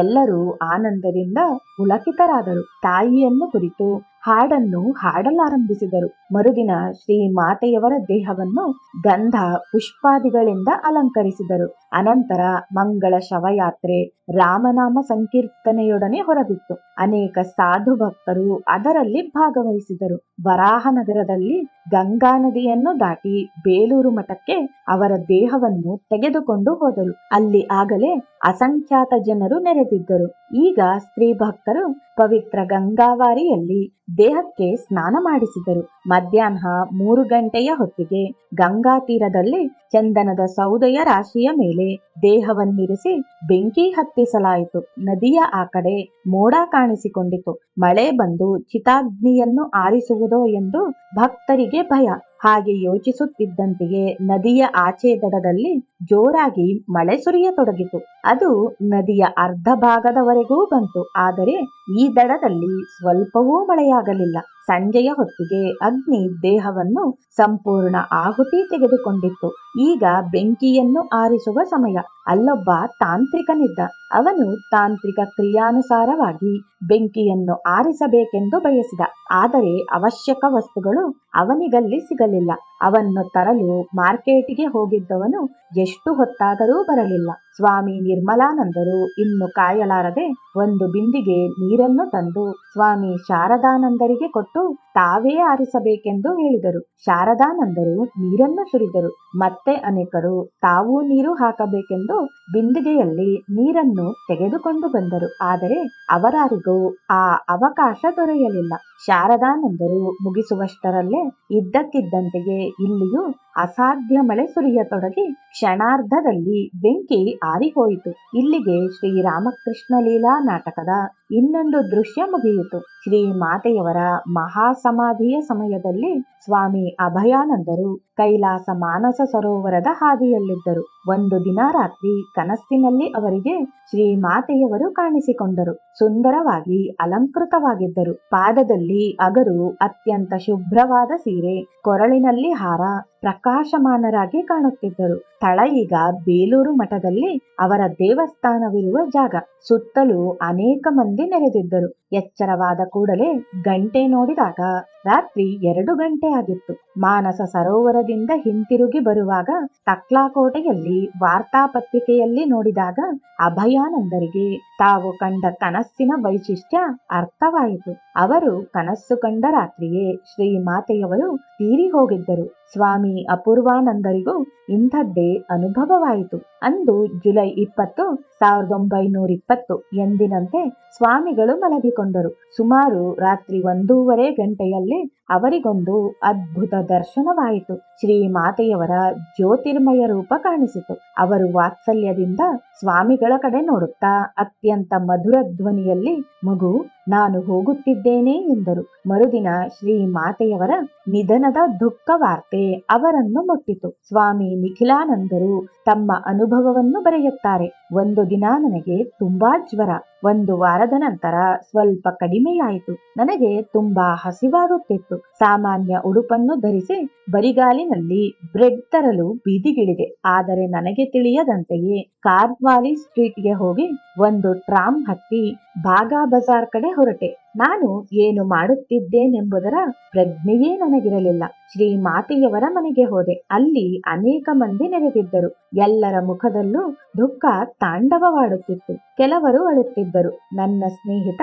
ಎಲ್ಲರೂ ಆನಂದದಿಂದ ಪುಳಕಿತರಾದರು. ತಾಯಿಯನ್ನು ಕುರಿತು ಹಾಡನ್ನು ಹಾಡಲಾರಂಭಿಸಿದರು. ಮರುದಿನ ಶ್ರೀಮಾತೆಯವರ ದೇಹವನ್ನು ಗಂಧ ಪುಷ್ಪಾದಿಗಳಿಂದ ಅಲಂಕರಿಸಿದರು. ಅನಂತರ ಮಂಗಳ ಶವಯಾತ್ರೆ ರಾಮನಾಮ ಸಂಕೀರ್ತನೆಯೊಡನೆ ಹೊರಬಿತ್ತು. ಅನೇಕ ಸಾಧು ಭಕ್ತರು ಅದರಲ್ಲಿ ಭಾಗವಹಿಸಿದರು. ವರಾಹನಗರದಲ್ಲಿ ಗಂಗಾ ನದಿಯನ್ನು ದಾಟಿ ಬೇಲೂರು ಮಠಕ್ಕೆ ಅವರ ದೇಹವನ್ನು ತೆಗೆದುಕೊಂಡು ಹೋದರು. ಅಲ್ಲಿ ಆಗಲೇ ಅಸಂಖ್ಯಾತ ಜನರು ನೆರೆದಿದ್ದರು. ಈಗ ಸ್ತ್ರೀ ಭಕ್ತರು ಪವಿತ್ರ ಗಂಗಾವಾರಿಯಲ್ಲಿ ದೇಹಕ್ಕೆ ಸ್ನಾನ ಮಾಡಿಸಿದರು. ಮಧ್ಯಾಹ್ನ 3 ಗಂಟೆಯ ಹೊತ್ತಿಗೆ ಗಂಗಾ ತೀರದಲ್ಲಿ ಚಂದನದ ಸೌದೆಯ ರಾಶಿಯ ಮೇಲೆ ದೇಹವನ್ನಿರಿಸಿ ಬೆಂಕಿ ಹತ್ತಿಸಲಾಯಿತು. ನದಿಯ ಆ ಕಡೆ ಮೋಡ ಕಾಣಿಸಿಕೊಂಡಿತು. ಮಳೆ ಬಂದು ಚಿತಾಗ್ನಿಯನ್ನು ಆರಿಸುವುದೋ ಎಂದು ಭಕ್ತರಿಗೆ ಭಯ. ಹಾಗೆ ಯೋಚಿಸುತ್ತಿದ್ದಂತೆಯೇ ನದಿಯ ಆಚೆ ದಡದಲ್ಲಿ ಜೋರಾಗಿ ಮಳೆ ಸುರಿಯತೊಡಗಿತು. ಅದು ನದಿಯ ಅರ್ಧ ಭಾಗದವರೆಗೂ ಬಂತು. ಆದರೆ ಈ ದಡದಲ್ಲಿ ಸ್ವಲ್ಪವೂ ಮಳೆಯಾಗಲಿಲ್ಲ. ಸಂಜೆಯ ಹೊತ್ತಿಗೆ ಅಗ್ನಿ ದೇಹವನ್ನು ಸಂಪೂರ್ಣ ಆಹುತಿ ತೆಗೆದುಕೊಂಡಿತ್ತು. ಈಗ ಬೆಂಕಿಯನ್ನು ಆರಿಸುವ ಸಮಯ. ಅಲ್ಲೊಬ್ಬ ತಾಂತ್ರಿಕನಿದ್ದ. ಅವನು ತಾಂತ್ರಿಕ ಕ್ರಿಯಾನುಸಾರವಾಗಿ ಬೆಂಕಿಯನ್ನು ಆರಿಸಬೇಕೆಂದು ಬಯಸಿದ. ಆದರೆ ಅವಶ್ಯಕ ವಸ್ತುಗಳು ಅವನಿಗಲ್ಲಿ ಸಿಗಲಿಲ್ಲ. ಅವನ್ನು ತರಲು ಮಾರ್ಕೆಟಿಗೆ ಹೋಗಿದ್ದವನು ಎಷ್ಟು ಹೊತ್ತಾದರೂ ಬರಲಿಲ್ಲ. ಸ್ವಾಮಿ ನಿರ್ಮಲಾನಂದರು ಇನ್ನು ಕಾಯಲಾರದೆ ಒಂದು ಬಿಂದಿಗೆ ನೀರನ್ನು ತಂದು ಸ್ವಾಮಿ ಶಾರದಾನಂದರಿಗೆ ಕೊಟ್ಟು ತಾವೇ ಆರಿಸಬೇಕೆಂದು ಹೇಳಿದರು. ಶಾರದಾನಂದರು ನೀರನ್ನು ಸುರಿದರು. ಮತ್ತೆ ಅನೇಕರು ತಾವೂ ನೀರು ಹಾಕಬೇಕೆಂದು ಬಿಂದಿಗೆಯಲ್ಲಿ ನೀರನ್ನು ತೆಗೆದುಕೊಂಡು ಬಂದರು. ಆದರೆ ಅವರಾರಿಗೂ ಆ ಅವಕಾಶ ದೊರೆಯಲಿಲ್ಲ. ಶಾರದಾನಂದರು ಮುಗಿಸುವಷ್ಟರಲ್ಲೇ ಇದ್ದಕ್ಕಿದ್ದಂತೆಯೇ ಇಲ್ಲಿಯೂ ಅಸಾಧ್ಯ ಮಳೆ ಸುರಿಯತೊಡಗಿ ಕ್ಷಣಾರ್ಧದಲ್ಲಿ ಬೆಂಕಿ ಆರಿಹೋಯಿತು. ಇಲ್ಲಿಗೆ ಶ್ರೀರಾಮಕೃಷ್ಣ ಲೀಲಾ ನಾಟಕದ ಇನ್ನೊಂದು ದೃಶ್ಯ ಮುಗಿಯಿತು. ಶ್ರೀಮಾತೆಯವರ ಮಹಾಸಮಾಧಿಯ ಸಮಯದಲ್ಲಿ ಸ್ವಾಮಿ ಅಭಯಾನಂದರು ಕೈಲಾಸ ಮಾನಸ ಸರೋವರದ ಹಾದಿಯಲ್ಲಿದ್ದರು. ಒಂದು ದಿನ ರಾತ್ರಿ ಕನಸಿನಲ್ಲಿ ಅವರಿಗೆ ಶ್ರೀಮಾತೆಯವರು ಕಾಣಿಸಿಕೊಂಡರು. ಸುಂದರವಾಗಿ ಅಲಂಕೃತವಾಗಿದ್ದರು. ಪಾದದಲ್ಲಿ ಅಗರು, ಅತ್ಯಂತ ಶುಭ್ರವಾದ ಸೀರೆ, ಕೊರಳಿನಲ್ಲಿ ಹಾರ, ಪ್ರಕಾಶಮಾನರಾಗಿ ಕಾಣುತ್ತಿದ್ದರು. ಸ್ಥಳ ಈಗ ಬೇಲೂರು ಮಠದಲ್ಲಿ ಅವರ ದೇವಸ್ಥಾನವಿರುವ ಜಾಗ. ಸುತ್ತಲೂ ಅನೇಕ ಮಂದಿ ನೆರೆದಿದ್ದರು. ಎಚ್ಚರವಾದ ಕೂಡಲೇ ಗಂಟೆ ನೋಡಿದಾಗ ರಾತ್ರಿ 2 ಗಂಟೆ ಆಗಿತ್ತು. ಮಾನಸ ಸರೋವರದಿಂದ ಹಿಂತಿರುಗಿ ಬರುವಾಗ ತಕ್ಲಾಕೋಟೆಯಲ್ಲಿ ವಾರ್ತಾಪತ್ರಿಕೆಯಲ್ಲಿ ನೋಡಿದಾಗ ಅಭಯಾನಂದರಿಗೆ ತಾವು ಕಂಡ ಕನಸಿನ ವೈಶಿಷ್ಟ್ಯ ಅರ್ಥವಾಯಿತು. ಅವರು ಕನಸು ಕಂಡ ರಾತ್ರಿಯೇ ಶ್ರೀಮಾತೆಯವರು ತೀರಿ ಹೋಗಿದ್ದರು. ಸ್ವಾಮಿ ಅಪೂರ್ವಾನಂದರಿಗೂ ಇಂಥದ್ದೇ ಅನುಭವವಾಯಿತು. ಅಂದು ಜುಲೈ 20, 1920 ಎಂದಿನಂತೆ ಸ್ವಾಮಿಗಳು ಮಲಗಿಕೊಂಡರು. ಸುಮಾರು ರಾತ್ರಿ 1:30 ಗಂಟೆಯಲ್ಲಿ ಅವರಿಗೊಂದು ಅದ್ಭುತ ದರ್ಶನವಾಯಿತು. ಶ್ರೀಮಾತೆಯವರ ಜ್ಯೋತಿರ್ಮಯ ರೂಪ ಕಾಣಿಸಿತು. ಅವರು ವಾತ್ಸಲ್ಯದಿಂದ ಸ್ವಾಮಿಗಳ ಕಡೆ ನೋಡುತ್ತಾ ಅತ್ಯಂತ ಮಧುರ ಧ್ವನಿಯಲ್ಲಿ, "ಮಗು, ನಾನು ಹೋಗುತ್ತಿದ್ದೇನೆ" ಎಂದರು. ಮರುದಿನ ಶ್ರೀಮಾತೆಯವರ ನಿಧನದ ದುಃಖ ವಾರ್ತೆ ಅವರನ್ನು ಮುಟ್ಟಿತು. ಸ್ವಾಮಿ ನಿಖಿಲಾನಂದರು ತಮ್ಮ ಅನುಭವವನ್ನು ಬರೆಯುತ್ತಾರೆ. "ಒಂದು ದಿನ ನನಗೆ ತುಂಬಾ ಜ್ವರ. 1 ವಾರದ ನಂತರ ಸ್ವಲ್ಪ ಕಡಿಮೆಯಾಯಿತು. ನನಗೆ ತುಂಬಾ ಹಸಿವಾಗುತ್ತಿತ್ತು. ಸಾಮಾನ್ಯ ಉಡುಪನ್ನು ಧರಿಸಿ ಬರಿಗಾಲಿನಲ್ಲಿ ಬ್ರೆಡ್ ತರಲು ಬೀದಿಗಿಳಿದೆ. ಆದರೆ ನನಗೆ ತಿಳಿಯದಂತೆಯೇ ಕಾರ್ವಾಲಿ ಸ್ಟ್ರೀಟ್ಗೆ ಹೋಗಿ ಒಂದು ಟ್ರಾಮ್ ಹತ್ತಿ ಬಾಗಾ ಬಜಾರ್ ಕಡೆ ಹೊರಟೆ. ನಾನು ಏನು ಮಾಡುತ್ತಿದ್ದೇನೆಂಬುದರ ಪ್ರಜ್ಞೆಯೇ ನನಗಿರಲಿಲ್ಲ. ಶ್ರೀಮಾತೆಯವರ ಮನೆಗೆ ಹೋದೆ. ಅಲ್ಲಿ ಅನೇಕ ಮಂದಿ ನೆರೆದಿದ್ದರು. ಎಲ್ಲರ ಮುಖದಲ್ಲೂ ದುಃಖ ತಾಂಡವವಾಡುತ್ತಿತ್ತು. ಕೆಲವರು ಅಳುತ್ತಿದ್ದರು. ನನ್ನ ಸ್ನೇಹಿತ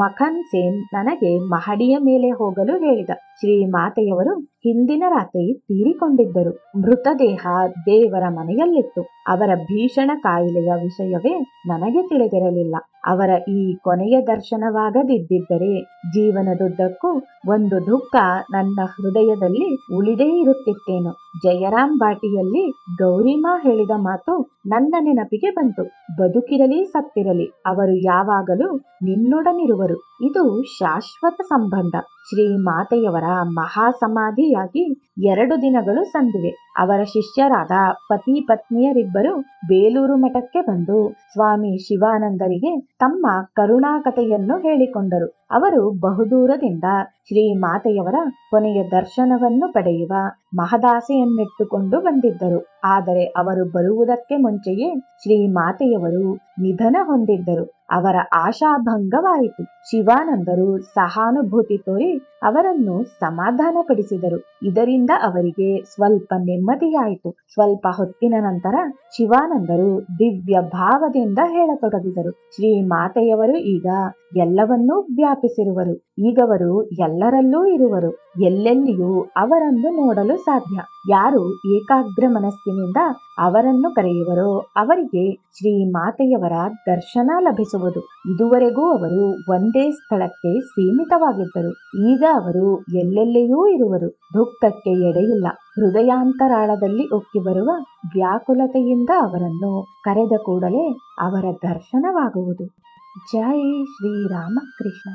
ಮಖನ್ ಸೇನ್ ನನಗೆ ಮಹಡಿಯ ಮೇಲೆ ಹೋಗಲು ಹೇಳಿದ. ಶ್ರೀಮಾತೆಯವರು ಹಿಂದಿನ ರಾತ್ರಿ ತೀರಿಕೊಂಡಿದ್ದರು. ಮೃತದೇಹ ದೇವರ ಮನೆಯಲ್ಲಿತ್ತು. ಅವರ ಭೀಷಣ ಕಾಯಿಲೆಯ ವಿಷಯವೇ ನನಗೆ ತಿಳಿದಿರಲಿಲ್ಲ. ಅವರ ಈ ಕೊನೆಯ ದರ್ಶನವಾಗದಿದ್ದರೆ ಜೀವನದುದ್ದಕ್ಕೂ ಒಂದು ದುಃಖ ನನ್ನ ಹೃದಯದಲ್ಲಿ ಉಳಿದೇ ಇರುತ್ತಿತ್ತೇನೋ. ಜಯರಾಮ್ ಬಾಟಿಯಲ್ಲಿ ಗೌರಿಮಾ ಹೇಳಿದ ಮಾತು ನನ್ನ ನೆನಪಿಗೆ ಬಂತು. ಬದುಕಿರಲಿ ಸತ್ತಿರಲಿ ಅವರು ಯಾವಾಗಲೂ ನಿನ್ನೊಡನಿರುವರು. ಇದು ಶಾಶ್ವತ ಸಂಬಂಧ. ಶ್ರೀಮಾತೆಯವರ ಮಹಾಸಮಾಧಿಯಾಗಿ 2 ದಿನಗಳು ಸಂದಿವೆ. ಅವರ ಶಿಷ್ಯರಾದ ಪತಿ ಪತ್ನಿಯರಿಬ್ಬರು ಬೇಲೂರು ಮಠಕ್ಕೆ ಬಂದು ಸ್ವಾಮಿ ಶಿವಾನಂದರಿಗೆ ತಮ್ಮ ಕರುಣಾಕಥೆಯನ್ನು ಹೇಳಿಕೊಂಡರು. ಅವರು ಬಹುದೂರದಿಂದ ಶ್ರೀಮಾತೆಯವರ ಕೊನೆಯ ದರ್ಶನವನ್ನು ಪಡೆಯುವ ಮಹದಾಸೆಯನ್ನಿಟ್ಟುಕೊಂಡು ಬಂದಿದ್ದರು. ಆದರೆ ಅವರು ಬರುವುದಕ್ಕೆ ಮುಂಚೆಯೇ ಶ್ರೀಮಾತೆಯವರು ನಿಧನ ಹೊಂದಿದ್ದರು. ಅವರ ಆಶಾಭಂಗವಾಯಿತು. ಶಿವಾನಂದರು ಸಹಾನುಭೂತಿ ತೋರಿ ಅವರನ್ನು ಸಮಾಧಾನಪಡಿಸಿದರು. ಇದರಿಂದ ಅವರಿಗೆ ಸ್ವಲ್ಪ ನೆಮ್ಮದಿಯಾಯಿತು. ಸ್ವಲ್ಪ ಹೊತ್ತಿನ ನಂತರ ಶಿವಾನಂದರು ದಿವ್ಯ ಭಾವದಿಂದ ಹೇಳತೊಡಗಿದರು. ಶ್ರೀಮಾತೆಯವರು ಈಗ ಎಲ್ಲವನ್ನೂ ವ್ಯಾಪಿಸಿರುವರು. ಈಗವರು ಎಲ್ಲರಲ್ಲೂ ಇರುವರು. ಎಲ್ಲೆಲ್ಲಿಯೂ ಅವರನ್ನು ನೋಡಲು ಸಾಧ್ಯ. ಯಾರು ಏಕಾಗ್ರ ಮನಸ್ಸಿನಿಂದ ಅವರನ್ನು ಕರೆಯುವರೋ ಅವರಿಗೆ ಶ್ರೀಮಾತೆಯವರ ದರ್ಶನ ಲಭಿಸುವುದು. ಇದುವರೆಗೂ ಅವರು ಒಂದೇ ಸ್ಥಳಕ್ಕೆ ಸೀಮಿತವಾಗಿದ್ದರು. ಈಗ ಅವರು ಎಲ್ಲೆಲ್ಲಿಯೂ ಇರುವರು. ದುಃಖಕ್ಕೆ ಎಡೆಯಿಲ್ಲ. ಹೃದಯಾಂತರಾಳದಲ್ಲಿ ಉಕ್ಕಿ ಬರುವ ವ್ಯಾಕುಲತೆಯಿಂದ ಅವರನ್ನು ಕರೆದ ಕೂಡಲೇ ಅವರ ದರ್ಶನವಾಗುವುದು. ಜೈ ಶ್ರೀರಾಮಕೃಷ್ಣ.